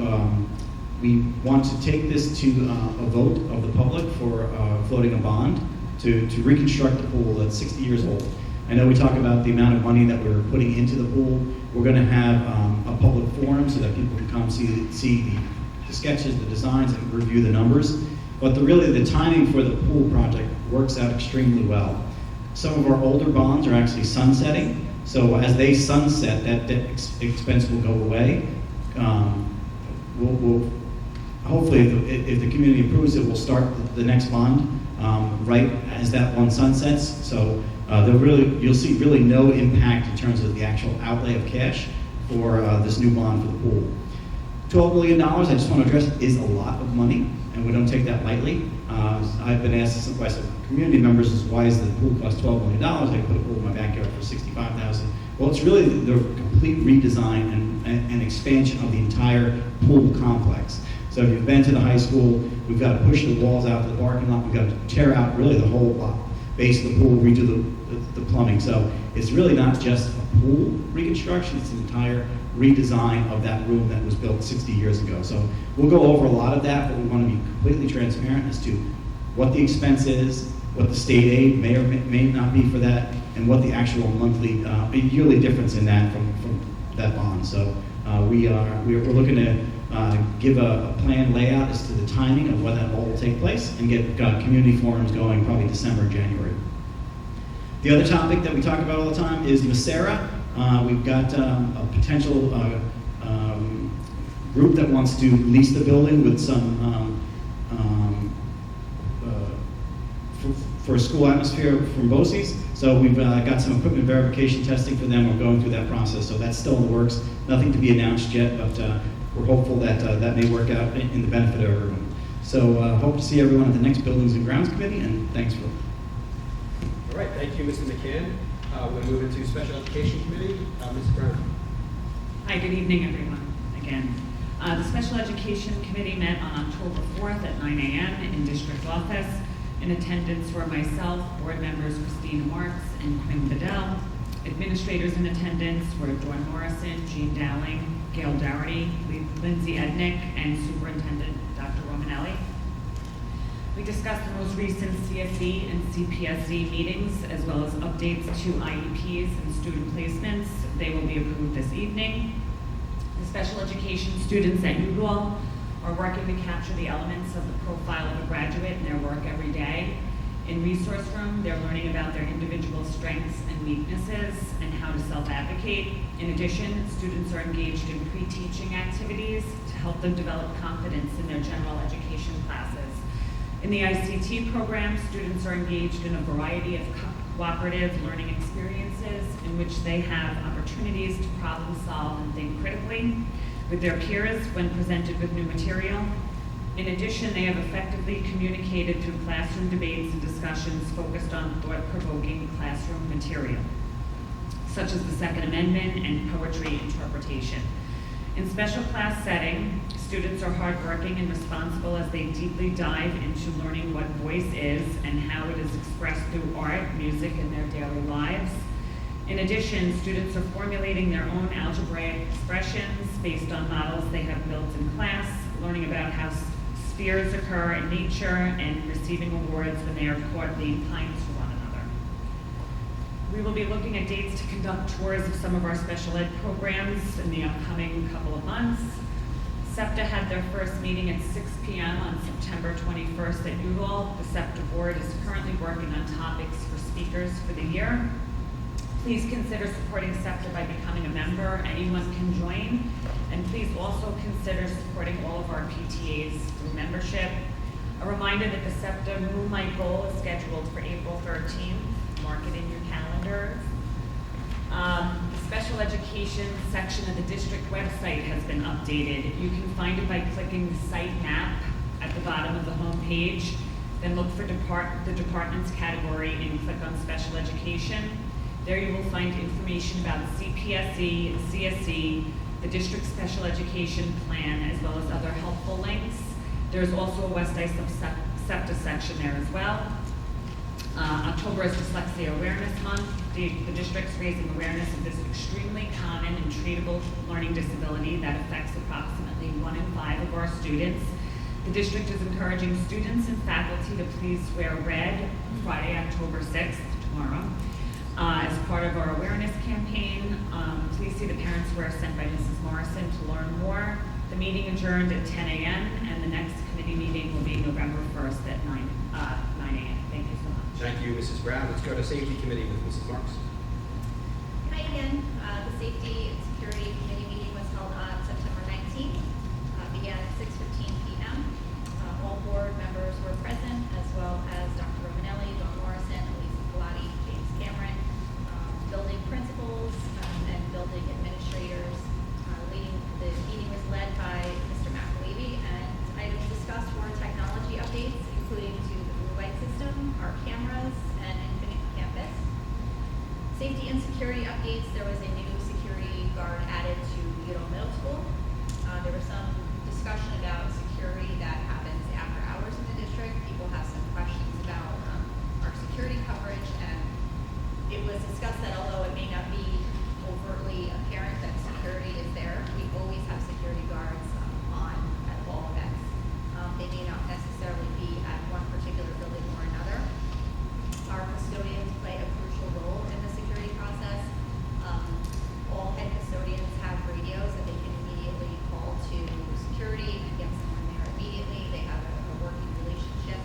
Speaker 8: want to take this to a vote of the public for floating a bond to reconstruct the pool that's 60 years old. I know we talk about the amount of money that we're putting into the pool. We're going to have a public forum so that people can come see the sketches, the designs, and review the numbers. But really the timing for the pool project works out extremely well. Some of our older bonds are actually sunsetting, so as they sunset, that expense will go away. We'll hopefully, if the community approves it, we'll start the next bond right as that one sunsets. So you'll see really no impact in terms of the actual outlay of cash for this new bond for the pool. $12 million, I just want to address, is a lot of money, and we don't take that lightly. I've been asked by some community members, why is the pool cost $12 million? I can put a pool in my backyard for $65,000. Well, it's really the complete redesign and expansion of the entire pool complex. So if you've been to the high school, we've got to push the walls out to the parking lot. We've got to tear out really the whole base of the pool, redo the plumbing. So it's really not just a pool reconstruction, it's an entire redesign of that room that was built 60 years ago. So we'll go over a lot of that, but we want to be completely transparent as to what the expense is, what the state aid may or may not be for that, and what the actual monthly, yearly difference in that from that bond. So we're looking to give a planned layout as to the timing of when that all will take place and get community forums going probably December, January. The other topic that we talk about all the time is Macera. We've got a potential group that wants to lease the building with some for a school atmosphere from BOCES. So we've got some equipment verification testing for them. We're going through that process, so that's still in the works. Nothing to be announced yet, but we're hopeful that that may work out in the benefit of everyone. So hope to see everyone at the next Buildings and Grounds Committee, and thanks for.
Speaker 1: All right, thank you, Mr. McCann. We'll move into Special Education Committee. Ms. Brown.
Speaker 7: Hi, good evening, everyone, again. The Special Education Committee met on October 4th at 9 a.m. in District Office. In attendance were myself, board members Christina Marks and Quinn Bedell. Administrators in attendance were Dawn Morrison, Jean Dowling, Gail Dougherty, Lindsay Ednick, and Superintendent Dr. Romanelli. We discussed the most recent CSE and CPSE meetings, as well as updates to IEPs and student placements. They will be approved this evening. The special education students at Udall are working to capture the elements of the profile of a graduate in their work every day. In Resource Room, they're learning about their individual strengths and weaknesses and how to self-advocate. In addition, students are engaged in pre-teaching activities to help them develop confidence in their general education classes. In the ICT program, students are engaged in a variety of cooperative learning experiences in which they have opportunities to problem solve and think critically with their peers when presented with new material. In addition, they have effectively communicated through classroom debates and discussions focused on thought-provoking classroom material, such as the Second Amendment and poetry interpretation. In special class setting, students are hardworking and responsible as they deeply dive into learning what voice is and how it is expressed through art, music, and their daily lives. In addition, students are formulating their own algebraic expressions based on models they have built in class, learning about how spheres occur in nature, and receiving awards when they are caught being kind to one another. We will be looking at dates to conduct tours of some of our special ed programs in the upcoming couple of months. SEPTA had their first meeting at 6 p.m. on September 21st at Udall. The SEPTA board is currently working on topics for speakers for the year. Please consider supporting SEPTA by becoming a member. Anyone can join. And please also consider supporting all of our PTAs through membership. A reminder that the SEPTA Moonlight Bowl is scheduled for April 13th. Mark it in your calendars. The special education section of the district website has been updated. You can find it by clicking the site map at the bottom of the home page. Then look for the departments category and click on special education. There you will find information about CPSE, CSE, the district special education plan, as well as other helpful links. There's also a West Islip SEPTA section there as well. October is Dyslexia Awareness Month. The district's raising awareness of this extremely common and treatable learning disability that affects approximately 1 in 5 of our students. The district is encouraging students and faculty to please wear red Friday, October 6th, tomorrow. As part of our awareness campaign, please see the parents' wear sent by Mrs. Morrison to learn more. The meeting adjourned at 10 a.m. and the next committee meeting will be November 1st at 9 a.m. Thank you so much.
Speaker 1: Thank you, Mrs. Brown. Let's go to Safety Committee with Mrs. Marks.
Speaker 10: Hi again. The Safety and Security Committee meeting was held on September 19th. Began at 6:15 p.m. All board members were present, as well as Dr. Romanelli, Dawn Morrison, Elisa Pilati, James Cameron, building principals, and building administrators. The meeting was led by Mr. McAlevey, and items discussed were technology updates, including to the blue light system, our cameras, and Infinite Campus. Safety and security updates, there was a new security guard added to Udall Middle School. There was some discussion about security that happens after hours in the district. People have some questions about our security coverage, and it was discussed that although it may not be overtly apparent that security is there, we always have security guards on at all events. They may not necessarily be at one particular building or another. Our custodians play a crucial role in the security process. All head custodians have radios that they can immediately call to security and get someone there immediately. They have a working relationship.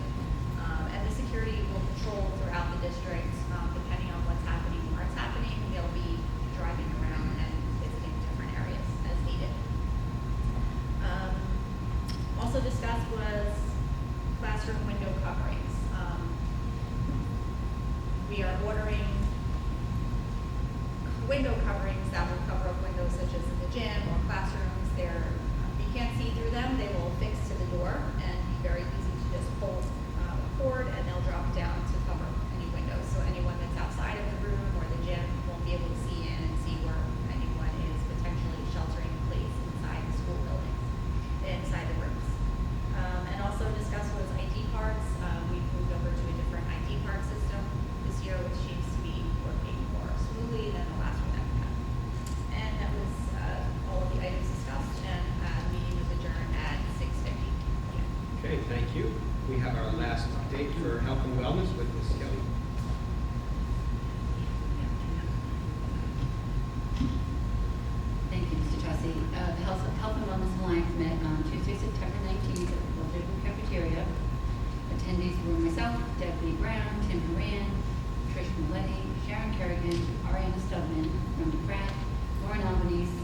Speaker 10: And the security will patrol throughout the district, depending on what's happening, where it's happening. They'll be driving around and visiting different areas as needed. Also discussed was classroom window coverings. We are ordering window coverings that will cover up windows such as in the gym or classrooms. You can't see through them. They will fix to the door and be very easy to just pull a cord and they'll drop down to cover any windows. So anyone that's outside of the room or the gym won't be able to see in and see where anyone is potentially sheltering in place inside the school buildings, inside the rooms. And also discussed was ID cards. We've moved over to a different ID card system this year, which seems to be working more smoothly than the last one that we had. And that was all of the items discussed, and the meeting was adjourned at 6:50 p.m.
Speaker 1: Okay, thank you. We have our last
Speaker 6: Brenda Pratt, Lauren Albanese,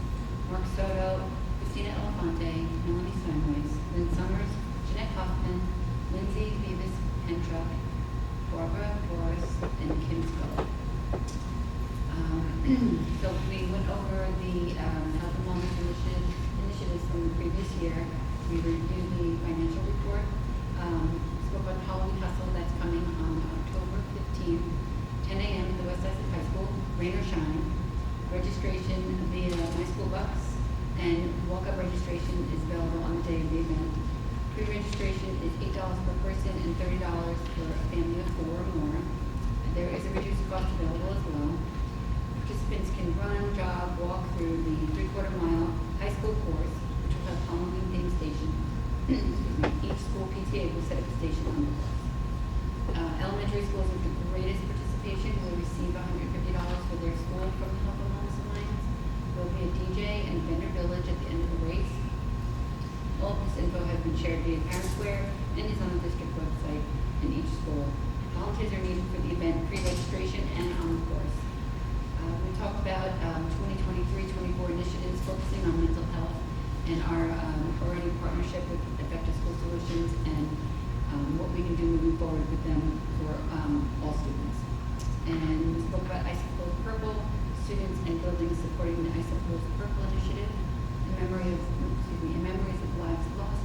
Speaker 6: Mark Soto, Christina Elefante, Melanie Steinweiss, Lynn Summers, Jeanette Hoffman, Lindsay Beavis Pentruck, Barbara Boris, and Kim Scully. So we went over the health and wellness initiatives from the previous year. We reviewed the financial report. Spoke about Halloween Hustle that's coming on October 15th, 10 a.m. at the West Essex High School, rain or shine. Registration via My School Bucks, and walk-up registration is available on the day of the event. Pre-registration is $8 per person and $30 for a family of 4 or more. There is a reduced cost available as well. Participants can run, jog, walk through the 3/4 mile high school course, which will have Halloween themed station. Each school PTA will set up a station on the course. Elementary schools with the greatest participation will receive $150 for their school from the Health and Wellness Alliance. There will be a DJ and vendor village at the end of the race. All of this info has been shared via Parent Square and is on the district website in each school. Volunteers are needed for the event pre-registration and on the course. We talked about 2023-24 initiatives focusing on mental health and our already partnership with Effective School Solutions and what we can do moving forward with them for all students. And we spoke about Icicles Purple, students and buildings supporting the Icicles Purple initiative in memories of lives lost,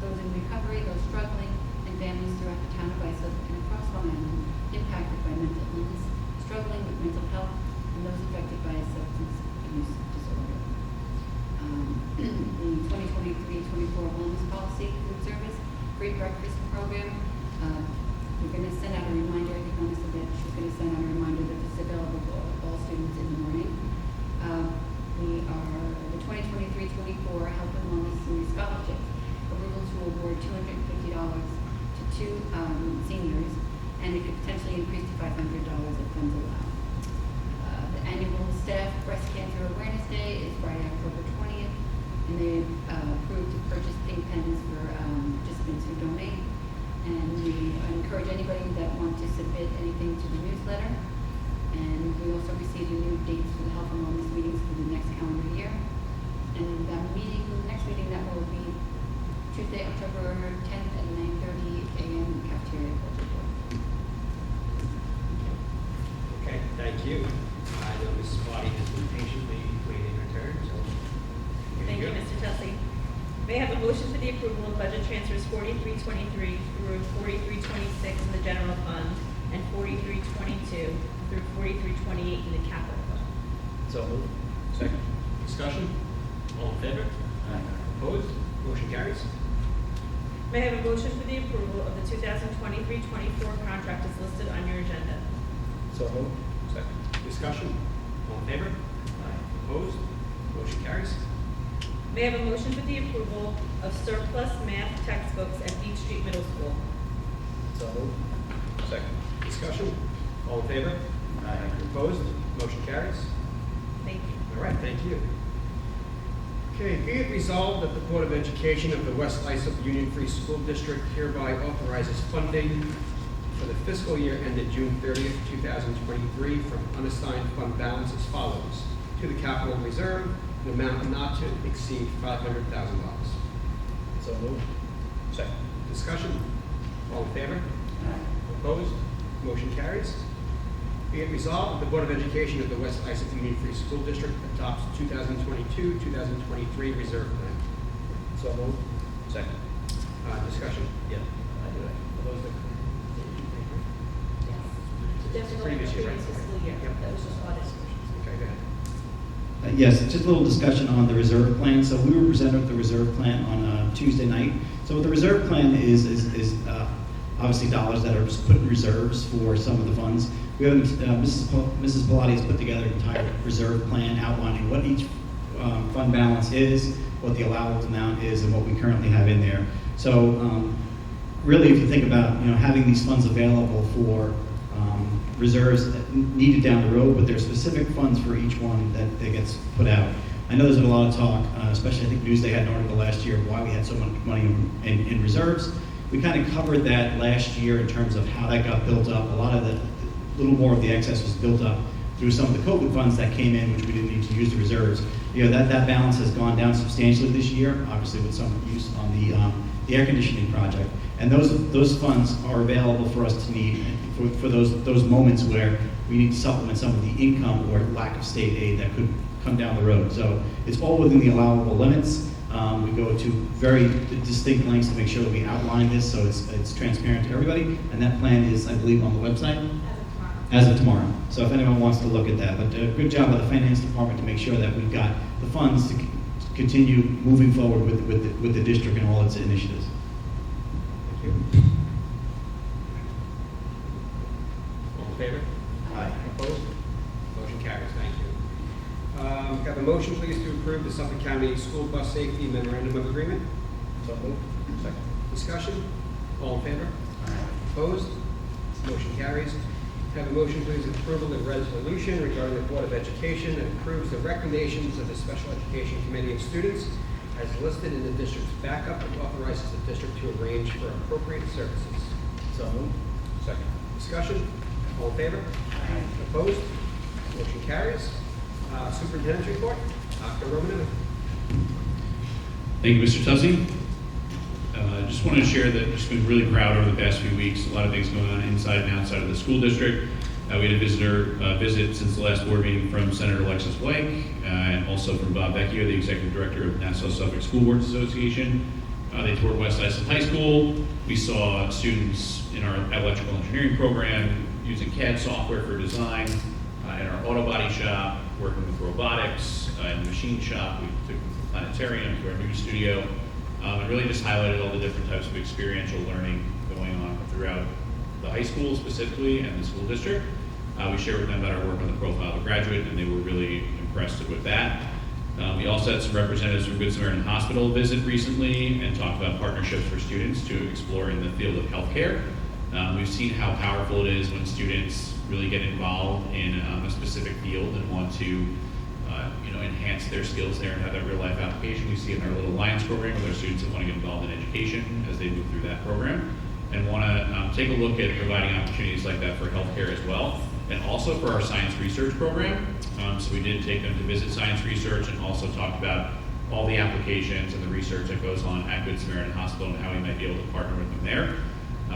Speaker 6: those in recovery, those struggling, and families throughout the town of Islip and across Long Island impacted by mental illness, struggling with mental health, and those affected by a substance use disorder. The 2023-24 wellness policy, food service, free breakfast program. We're going to send out a reminder. I think Mona said that she's going to send out a reminder that this is available for all students in the morning. The 2023-24 Health and Wellness Series Scholarship approval to award $250 to 2 seniors, and it could potentially increase to $500 if funds allow. The annual Staff Breast Cancer Awareness Day is Friday, October 20th, and they approved to purchase pink pens for participants who donate. And we encourage anybody that wants to submit anything to the newsletter. And we also received the new dates for the health and wellness meetings for the next calendar year. And that meeting, the next meeting, that will be Tuesday, October 10th at 9:30 a.m. in the cafeteria.
Speaker 1: Okay, thank you. I know Mrs. Body has been patiently waiting her turn, so. here
Speaker 17: Thank you,
Speaker 1: go.
Speaker 17: Mr. Tessie. May I have a motion for the approval of budget transfers 4323 through 4326 in the general fund and 4322 through 4328 in the capital fund?
Speaker 1: So moved. Second. Discussion? All in favor? Opposed? Motion carries.
Speaker 17: May I have a motion for the approval of the 2023-24 contract as listed on your agenda?
Speaker 1: So moved. Second. Discussion? All in favor? Opposed? Motion carries.
Speaker 17: May I have a motion for the approval of surplus math textbooks at Beach Street Middle School?
Speaker 1: So moved. Second. Discussion? All in favor? Opposed? Motion carries.
Speaker 17: Thank you.
Speaker 1: All right, thank you. Okay, be it resolved that the Board of Education of the West Islip Union Free School District hereby authorizes funding for the fiscal year ended June 30th, 2023 from unassigned fund balance as follows. To the capital reserve, an amount not to exceed $500,000. So moved. Second. Discussion? All in favor? Opposed? Motion carries. Be it resolved that the Board of Education of the West Islip Union Free School District adopts 2022-2023 reserve plan. So moved. Second. Discussion? Yeah. For those that
Speaker 17: Definitely
Speaker 1: Previous year, right?
Speaker 17: fiscal year.
Speaker 1: Yep.
Speaker 17: That was just audit.
Speaker 1: Okay, go ahead.
Speaker 8: Yes, just a little discussion on the reserve plan. So we were presented with the reserve plan on Tuesday night. So what the reserve plan is obviously dollars that are just put in reserves for some of the funds. We have Mrs. Bellotti has put together an entire reserve plan outlining what each fund balance is, what the allowable amount is, and what we currently have in there. So really, if you think about having these funds available for reserves needed down the road, but there are specific funds for each one that gets put out. I know there's been a lot of talk, especially I think Newsday had an article last year of why we had so much money in reserves. We kind of covered that last year in terms of how that got built up. A little more of the excess was built up through some of the COVID funds that came in, which we didn't need to use the reserves. That balance has gone down substantially this year, obviously with some use on the air conditioning project. And those funds are available for us to need for those moments where we need to supplement some of the income or lack of state aid that could come down the road. So it's all within the allowable limits. We go to very distinct lengths to make sure that we outline this so it's transparent to everybody. And that plan is, I believe, on the website? As of tomorrow. So if anyone wants to look at that. But good job by the finance department to make sure that we've got the funds to continue moving forward with the district and all its initiatives.
Speaker 1: Thank you. All in favor?
Speaker 8: Aye.
Speaker 1: Opposed? Motion carries. Thank you. Have a motion, please, to approve the Suffolk County School Bus Safety Memorandum of Agreement.
Speaker 8: So moved. Second.
Speaker 1: Discussion? All in favor? Opposed? Motion carries. Have a motion, please, of approval of resolution regarding the Board of Education that approves the recommendations of the Special Education Committee of Students as listed in the district's backup and authorizes the district to arrange for appropriate services.
Speaker 8: So moved.
Speaker 1: Second. Discussion? All in favor? Opposed? Motion carries. Superintendent's report, Dr. Romanelli.
Speaker 12: Thank you, Mr. Tussey. I just wanted to share that I've just been really proud over the past few weeks. A lot of things going on inside and outside of the school district. We had a visit since the last board meeting from Senator Alexis Blake and also from Bob Vecchio, the Executive Director of Nassau-Suffolk School Boards Association. They toured West Islip High School. We saw students in our electrical engineering program using CAD software for design. In our auto body shop, working with robotics. In the machine shop, we took them from the planetarium to our movie studio. And really just highlighted all the different types of experiential learning going on throughout the high school specifically and the school district. We shared with them about our work on the profile of a graduate, and they were really impressed with that. We also had some representatives from Good Samaritan Hospital visit recently and talk about partnerships for students to explore in the field of healthcare. We've seen how powerful it is when students really get involved in a specific field and want to enhance their skills there and have that real life application. We see it in our Little Alliance program with our students that want to get involved in education as they move through that program and want to take a look at providing opportunities like that for healthcare as well, and also for our science research program. So we did take them to visit science research and also talk about all the applications and the research that goes on at Good Samaritan Hospital and how we might be able to partner with them there.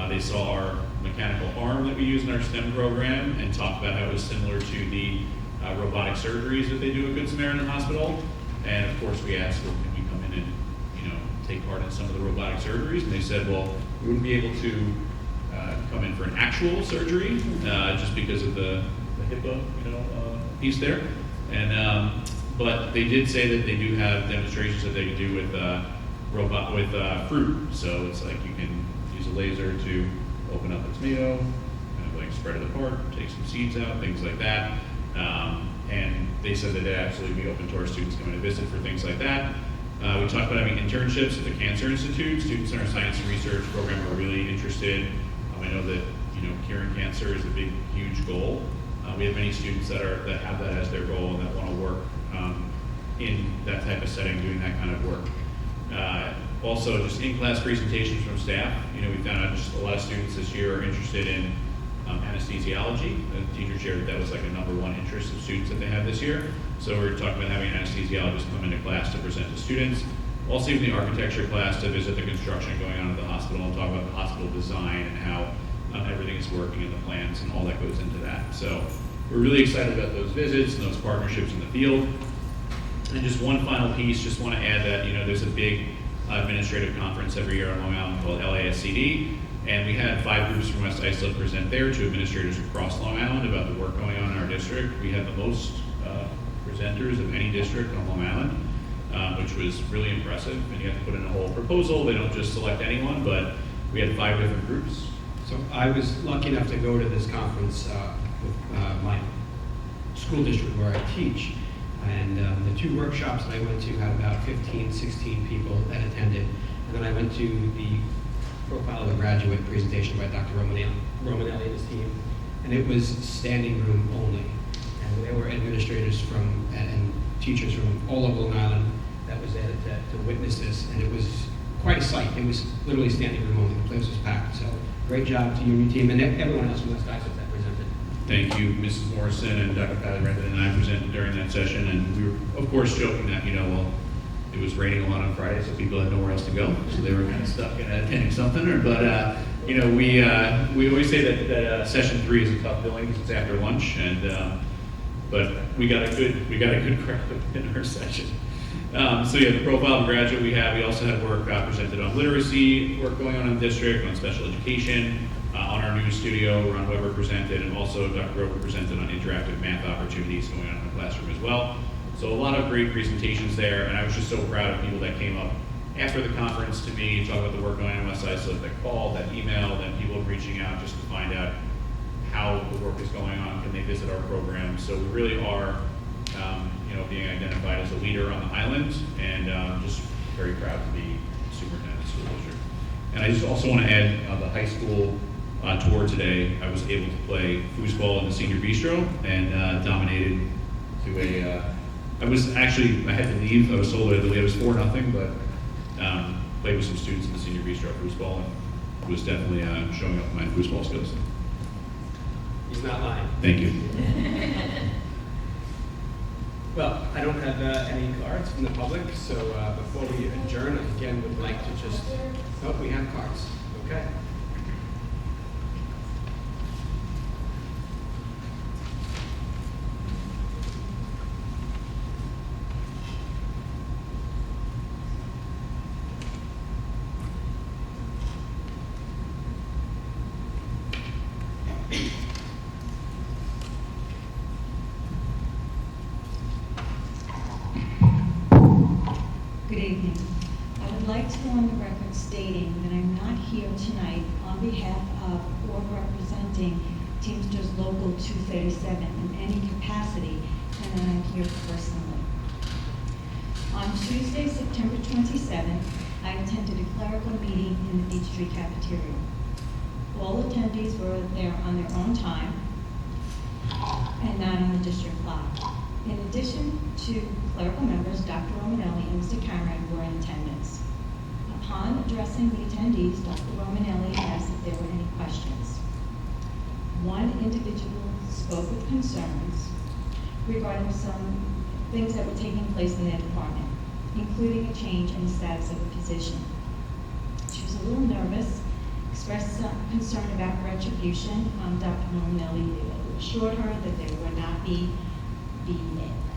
Speaker 12: They saw our mechanical arm that we use in our STEM program and talked about how it was similar to the robotic surgeries that they do at Good Samaritan Hospital. And of course we asked, well, can we come in and take part in some of the robotic surgeries? And they said, well, we wouldn't be able to come in for an actual surgery just because of the HIPAA piece there. And but they did say that they do have demonstrations that they can do with fruit. So it's like you can use a laser to open up a tomato, kind of like spread it apart, take some seeds out, things like that. And they said that they'd absolutely be open to our students coming to visit for things like that. We talked about having internships at the Cancer Institute. Students in our science and research program are really interested. I know that curing cancer is a big, huge goal. We have many students that have that as their goal and that want to work in that type of setting, doing that kind of work. Also, just in-class presentations from staff. We found out just a lot of students this year are interested in anesthesiology. The teacher shared that was like a #1 interest of students that they have this year. So we're talking about having an anesthesiologist come into class to present to students. Also even the architecture class to visit the construction going on at the hospital and talk about the hospital design and how everything is working in the plans and all that goes into that. So we're really excited about those visits and those partnerships in the field. And just one final piece, just want to add that there's a big administrative conference every year on Long Island called LASCD. And we had 5 groups from West Islip present there to administrators across Long Island about the work going on in our district. We had the most presenters of any district on Long Island, which was really impressive. And you have to put in a whole proposal. They don't just select anyone, but we had 5 different groups.
Speaker 1: So I was lucky enough to go to this conference with my school district where I teach. And the 2 workshops that I went to had about 15, 16 people that attended. And then I went to the profile of a graduate presentation by Dr. Romanelli and his team. And it was standing room only. And there were administrators and teachers from all over Long Island that was there to witness this. And it was quite a sight. It was literally standing room only. The place was packed. So great job to you and your team and everyone else from West Islip that presented.
Speaker 12: Thank you, Mrs. Morrison and Dr. Patty and I presented during that session, and we were, of course, joking that, well, it was raining a lot on Friday, so people had nowhere else to go, so they were kind of stuck in attending something. But we always say that session 3 is a tough billing because it's after lunch, and but we got a good crowd in our session. The profile of graduate we have. We also had work presented on literacy, work going on in the district, on special education, on our new studio. Ron Weber presented, and also Dr. Roper presented on interactive math opportunities going on in the classroom as well. So a lot of great presentations there, and I was just so proud of people that came up after the conference to me, talk about the work going on in Westside, so that called, that emailed, and people reaching out just to find out how the work is going on, can they visit our program. So we really are being identified as a leader on the island, and just very proud to be superintendent of the school district. And I just also want to add the high school tour today. I was able to play foosball in the senior bistro and dominated to a. I had to leave. I was told I had to leave. It was 4-0, but played with some students in the senior bistro foosball, and was definitely showing up my foosball skills.
Speaker 1: He's not lying.
Speaker 12: Thank you.
Speaker 1: Well, I don't have any cards from the public, so before we adjourn, I again would like to just, we have cards. Okay.
Speaker 18: Good evening. I would like to go on the record stating that I'm not here tonight on behalf of or representing Teamsters Local 237 in any capacity, and that I'm here personally. On Tuesday, September 27th, I attended a clerical meeting in the Beach Street cafeteria. All attendees were there on their own time and not on the district clock. In addition to clerical members, Dr. Romanelli and Mr. Cameron were in attendance. Upon addressing the attendees, Dr. Romanelli asked if there were any questions. One individual spoke with concerns regarding some things that were taking place in their department, including a change in the status of a position. She was a little nervous, expressed some concern about retribution. Dr. Romanelli assured her that there would not be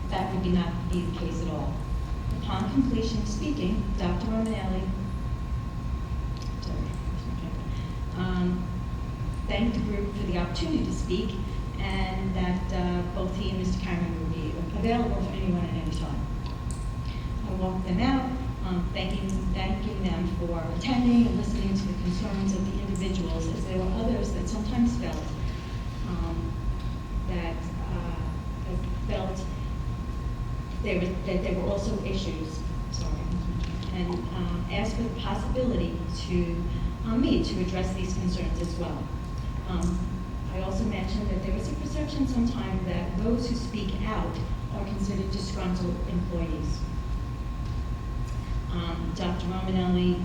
Speaker 18: that would not be the case at all. Upon completion of speaking, Dr. Romanelli thanked the group for the opportunity to speak, and that both he and Mr. Cameron would be available for anyone at any time. I walked them out, thanking them for attending and listening to the concerns of the individuals, as there were others that sometimes felt that there were also issues, and asked for the possibility to me to address these concerns as well. I also mentioned that there is a perception sometimes that those who speak out are considered disgruntled employees. Dr. Romanelli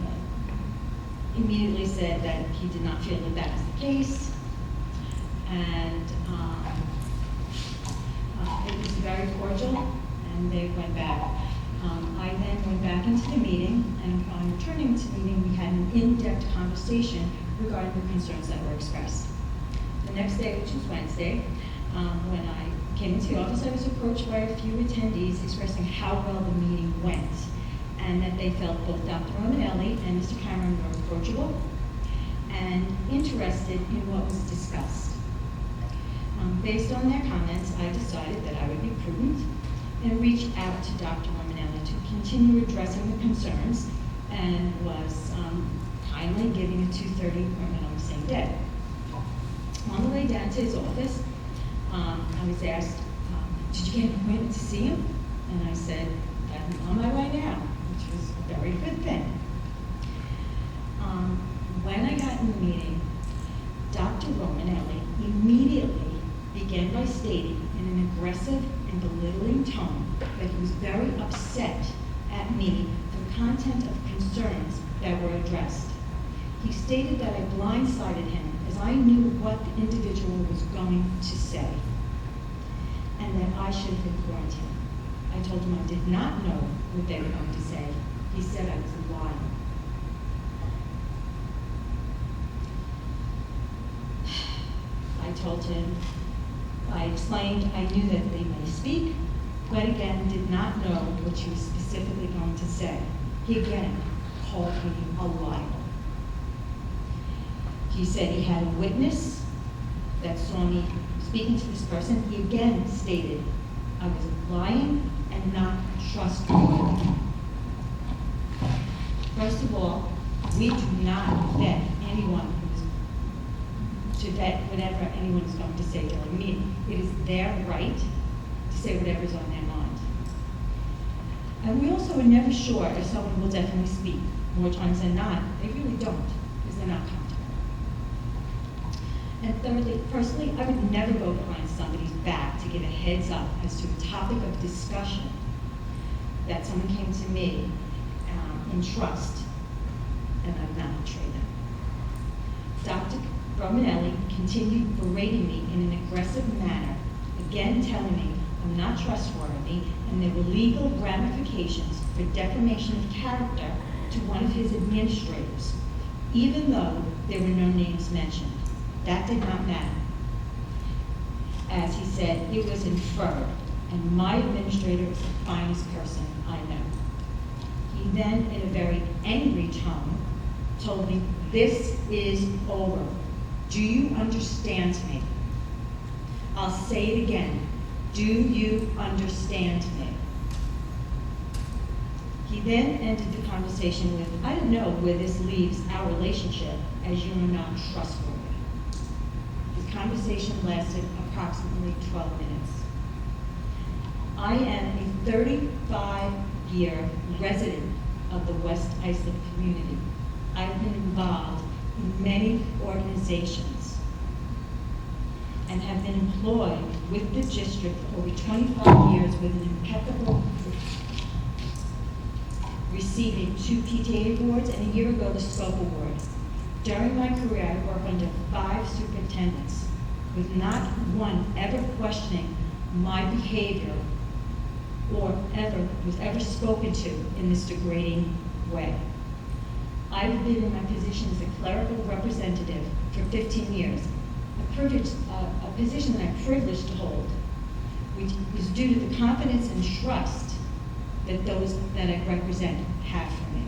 Speaker 18: immediately said that he did not feel that that was the case, and it was very cordial, and they went back. I then went back into the meeting, and on returning to the meeting, we had an in-depth conversation regarding the concerns that were expressed. The next day, which was Wednesday, when I came into the office, I was approached by a few attendees expressing how well the meeting went, and that they felt both Dr. Romanelli and Mr. Cameron were approachable and interested in what was discussed. Based on their comments, I decided that I would be prudent and reach out to Dr. Romanelli to continue addressing the concerns, and was kindly giving a 2:30 appointment on the same day. On the way down to his office, I was asked, did you get an appointment to see him? And I said, I'm on my way now, which was a very good thing. When I got in the meeting, Dr. Romanelli immediately began by stating in an aggressive and belittling tone that he was very upset at me for the content of concerns that were addressed. He stated that I blindsided him as I knew what the individual was going to say and that I should have warned him. I told him I did not know what they were going to say. He said I was lying. I told him, I explained I knew that they may speak, but again, did not know what she was specifically going to say. He again called me a liar. He said he had a witness that saw me speaking to this person. He again stated I was lying and not trustworthy. First of all, we do not vet anyone to vet whatever anyone is going to say during a meeting. It is their right to say whatever's on their mind. And we also are never sure if someone will definitely speak. More times than not, they really don't, because they're not comfortable. And thirdly, personally, I would never go behind somebody's back to give a heads up as to a topic of discussion that someone came to me in trust, and I would not betray them. Dr. Romanelli continued berating me in an aggressive manner, again telling me I'm not trustworthy and there were legal ramifications for defamation of character to one of his administrators, even though there were no names mentioned. That did not matter. As he said, it was inferred, and my administrator is the finest person I know. He then, in a very angry tone, told me, "This is over. Do you understand me?" I'll say it again. Do you understand me? He then ended the conversation with, "I don't know where this leaves our relationship, as you are not trustworthy." The conversation lasted approximately 12 minutes. I am a 35-year resident of the West Islip community. I've been involved in many organizations and have been employed with the district for over 25 years with an impeccable receiving 2 PTA awards and a year ago the Scope Award. During my career, I worked under 5 superintendents with not one ever questioning my behavior or was ever spoken to in this degrading way. I've been in my position as a clerical representative for 15 years, a position that I'm privileged to hold, which is due to the confidence and trust that those that I represent have for me.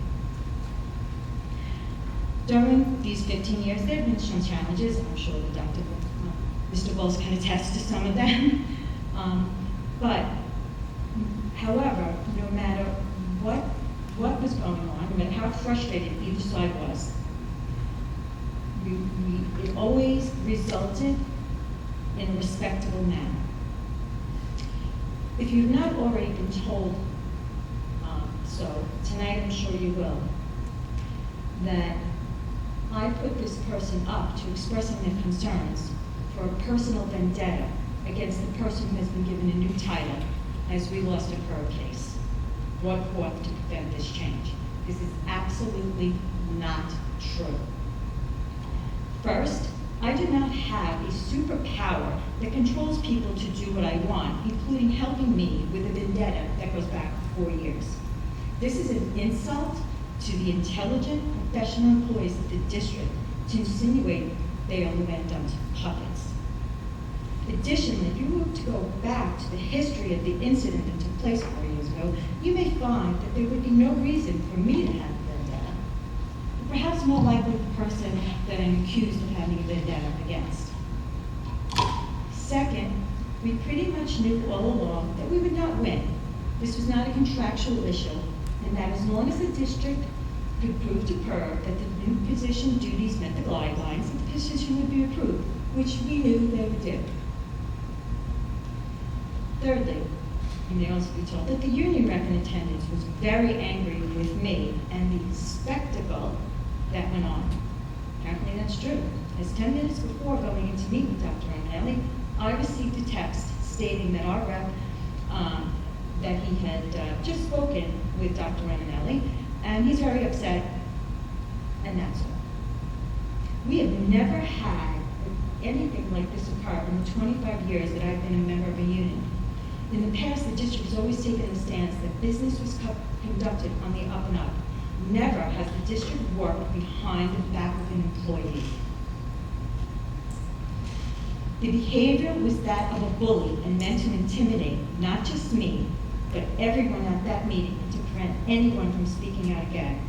Speaker 18: During these 15 years, there have been some challenges. I'm sure that Mr. Bowles can attest to some of them. But, however, no matter what was going on, no matter how frustrated either side was, it always resulted in a respectable manner. If you've not already been told, so tonight I'm sure you will, that I put this person up to expressing their concerns for a personal vendetta against the person who has been given a new title as we lost a Kerr case, brought forth to prevent this change. This is absolutely not true. First, I do not have a superpower that controls people to do what I want, including helping me with a vendetta that goes back 4 years. This is an insult to the intelligent, professional employees of the district to insinuate they are Lumentum's puppets. Additionally, if you were to go back to the history of the incident that took place 4 years ago, you may find that there would be no reason for me to have a vendetta. Perhaps more likely the person that I'm accused of having a vendetta against. Second, we pretty much knew all along that we would not win. This was not a contractual issue, and that as long as the district could prove to PERB that the new position duties met the guidelines, the position would be approved, which we knew they would do. Thirdly, you may also be told that the union rep in attendance was very angry with me and the spectacle that went on. Apparently that's true. As 10 minutes before going in to meet with Dr. Romanelli, I received a text stating that our rep, that he had just spoken with Dr. Romanelli, and he's very upset, and that's all. We have never had anything like this occur in the 25 years that I've been a member of a union. In the past, the district has always taken the stance that business was conducted on the up and up. Never has the district worked behind the back of an employee. The behavior was that of a bully and meant to intimidate not just me, but everyone at that meeting and to prevent anyone from speaking out again.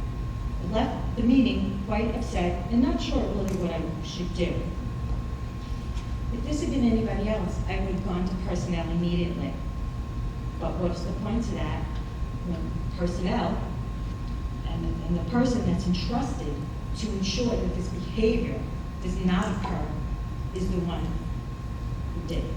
Speaker 18: I left the meeting quite upset and not sure really what I should do. If this had been anybody else, I would have gone to personnel immediately. But what's the point to that when personnel and the person that's entrusted to ensure that this behavior does not occur is the one who did it?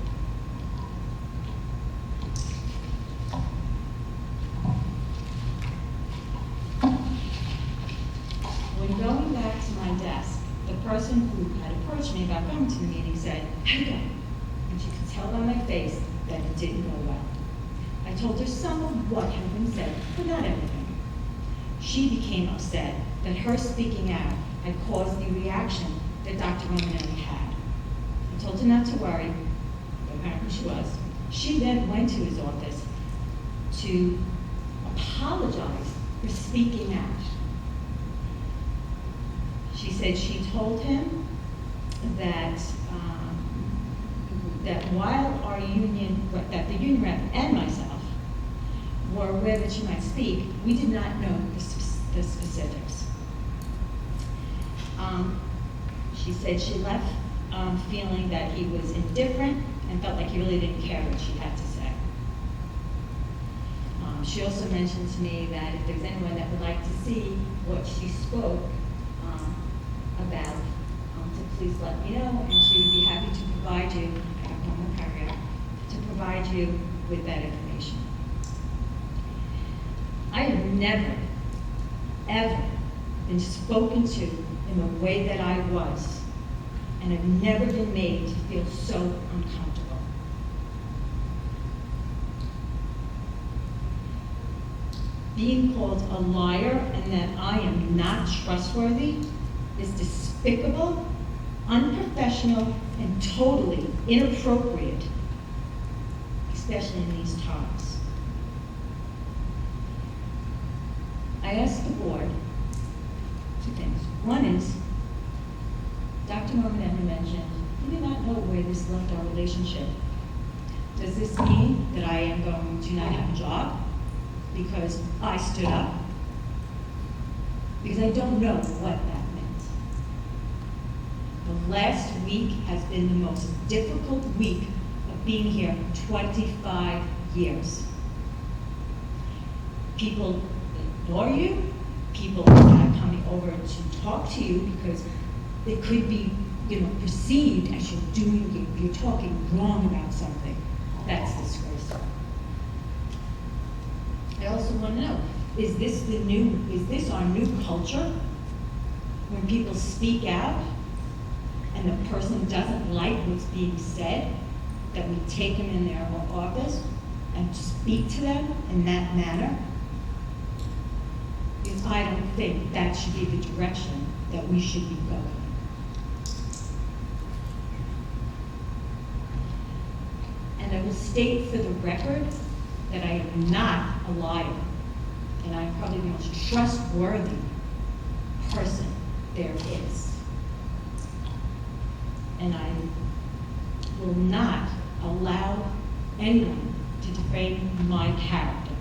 Speaker 18: When going back to my desk, the person who had approached me about going to the meeting said, "How you going?" And she could tell by my face that it didn't go well. I told her some of what had been said, but not everything. She became upset that her speaking out had caused the reaction that Dr. Romanelli had. I told her not to worry, but apparently she was. She then went to his office to apologize for speaking out. She said she told him that while our union, that the union rep and myself were aware that she might speak, we did not know the specifics. She said she left feeling that he was indifferent and felt like he really didn't care what she had to say. She also mentioned to me that if there's anyone that would like to see what she spoke about, to please let me know, and she would be happy to provide you, I have one more paragraph, to provide you with that information. I have never, ever been spoken to in the way that I was, and I've never been made to feel so uncomfortable. Being called a liar and that I am not trustworthy is despicable, unprofessional, and totally inappropriate, especially in these times. I asked the board two things. One is, Dr. Romanelli mentioned, he did not know where this left our relationship. Does this mean that I am going to not have a job because I stood up? Because I don't know what that meant. The last week has been the most difficult week of being here 25 years. People ignore you. People are not coming over to talk to you because it could be, perceived as you're talking wrong about something. That's disgraceful. I also want to know, is this our new culture? When people speak out and the person doesn't like what's being said, that we take them in their office and speak to them in that manner? Because I don't think that should be the direction that we should be going. And I will state for the record that I am not a liar, and I'm probably the most trustworthy person there is. And I will not allow anyone to defame my character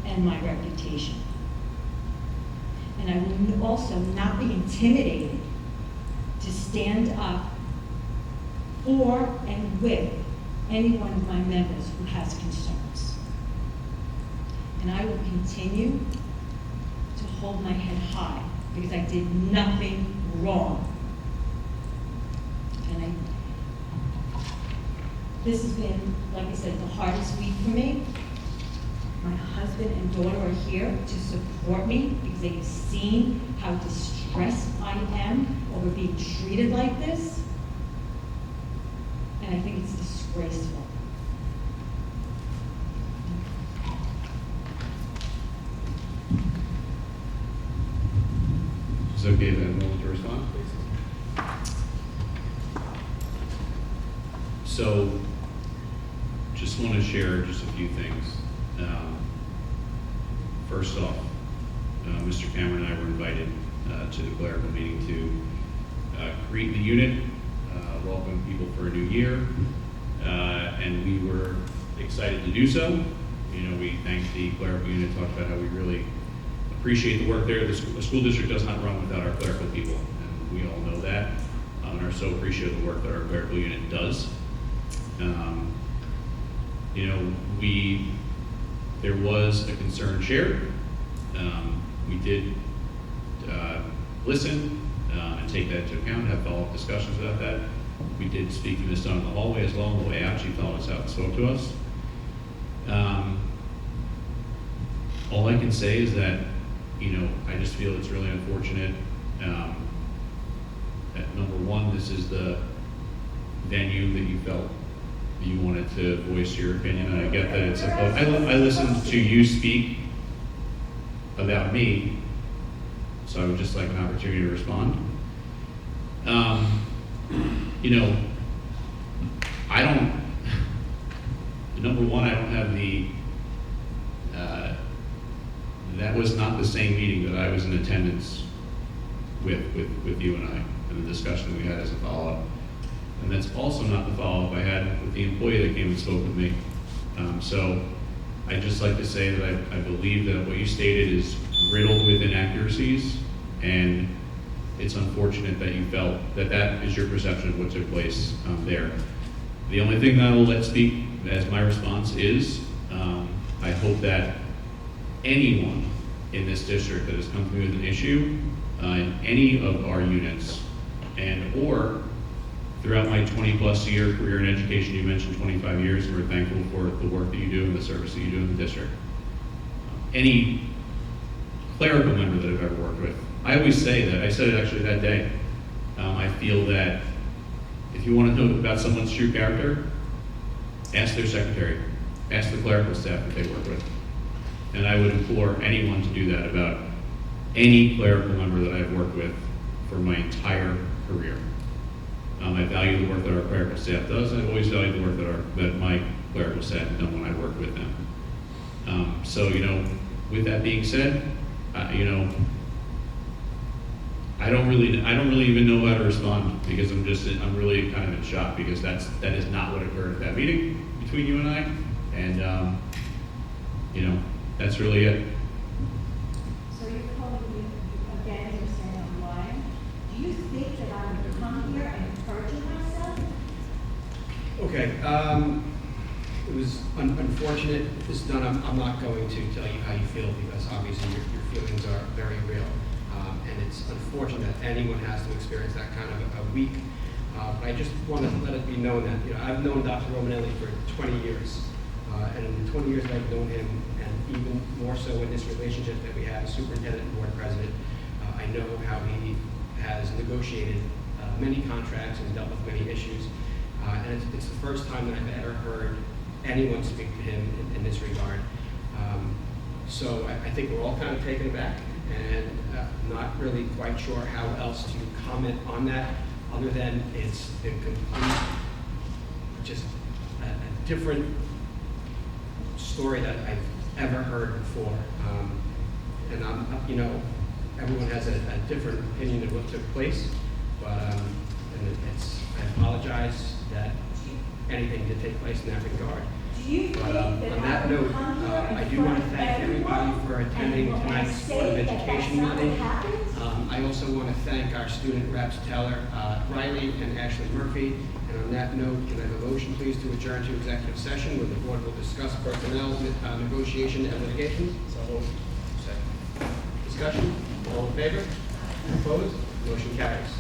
Speaker 18: and my reputation. And I will also not be intimidated to stand up for and with any one of my members who has concerns. And I will continue to hold my head high because I did nothing wrong. And this has been, like I said, the hardest week for me. My husband and daughter are here to support me because they have seen how distressed I am over being treated like this. And I think it's disgraceful.
Speaker 12: It's okay then, we'll to respond, please. So, just want to share just a few things. First off, Mr. Cameron and I were invited to the clerical meeting to greet the unit, welcome people for a new year, and we were excited to do so. You know, we thanked the clerical unit, talked about how we really appreciate the work there. The school district does not run without our clerical people, and we all know that, and are so appreciative of the work that our clerical unit does. You know, there was a concern shared. We did listen and take that into account, have follow-up discussions about that. We did speak to Ms. Dunn in the hallway as well, on the way out. She followed us out and spoke to us. All I can say is that, you know, I just feel it's really unfortunate that, number one, this is the venue that you felt you wanted to voice your opinion. And I get that it's I listened to you speak about me, so I would just like an opportunity to respond. You know, number one, I don't have that was not the same meeting that I was in attendance with you and I, and the discussion we had as a follow-up. And that's also not the follow-up I had with the employee that came and spoke with me. So I'd just like to say that I believe that what you stated is riddled with inaccuracies, and it's unfortunate that you felt that that is your perception of what took place there. The only thing that I will let speak as my response is, I hope that anyone in this district that has come to me with an issue in any of our units, and or throughout my 20-plus year career in education, you mentioned 25 years, and we're thankful for the work that you do and the service that you do in the district. Any clerical member that I've ever worked with, I always say that, I said it actually that day, I feel that if you want to know about someone's true character, ask their secretary, ask the clerical staff that they work with. And I would implore anyone to do that about any clerical member that I've worked with for my entire career. I value the work that our clerical staff does, and I've always valued the work that my clerical staff have done when I work with them. So, you know, with that being said, you know, I don't really even know how to respond, because I'm really kind of in shock, because that is not what occurred at that meeting between you and I, and you know, that's really it.
Speaker 19: So you're calling me again, you're saying I'm lying? Do you think that I would come here and perjure myself?
Speaker 1: Okay, it was unfortunate. Ms. Dunn, I'm not going to tell you how you feel, because obviously your feelings are very real. And it's unfortunate that anyone has to experience that kind of a week. But I just want to let it be known that, you know, I've known Dr. Romanelli for 20 years. And in the 20 years that I've known him, and even more so in this relationship that we have as superintendent and board president, I know how he has negotiated many contracts and dealt with many issues. And it's the first time that I've ever heard anyone speak to him in this regard. So I think we're all kind of taken aback, and not really quite sure how else to comment on that, other than it's a complete, just a different story that I've ever heard before. And you know, everyone has a different opinion of what took place, but and I apologize that anything did take place in that regard. But on that note, I do want to thank everybody for attending tonight's Board of Education meeting. I also want to thank our student reps, Taylor Riley and Ashley Murphy. And on that note, can I have a motion, please, to adjourn to executive session where the board will discuss personnel, negotiation, and litigation? So, second. Discussion? All in favor? Opposed? Motion carries.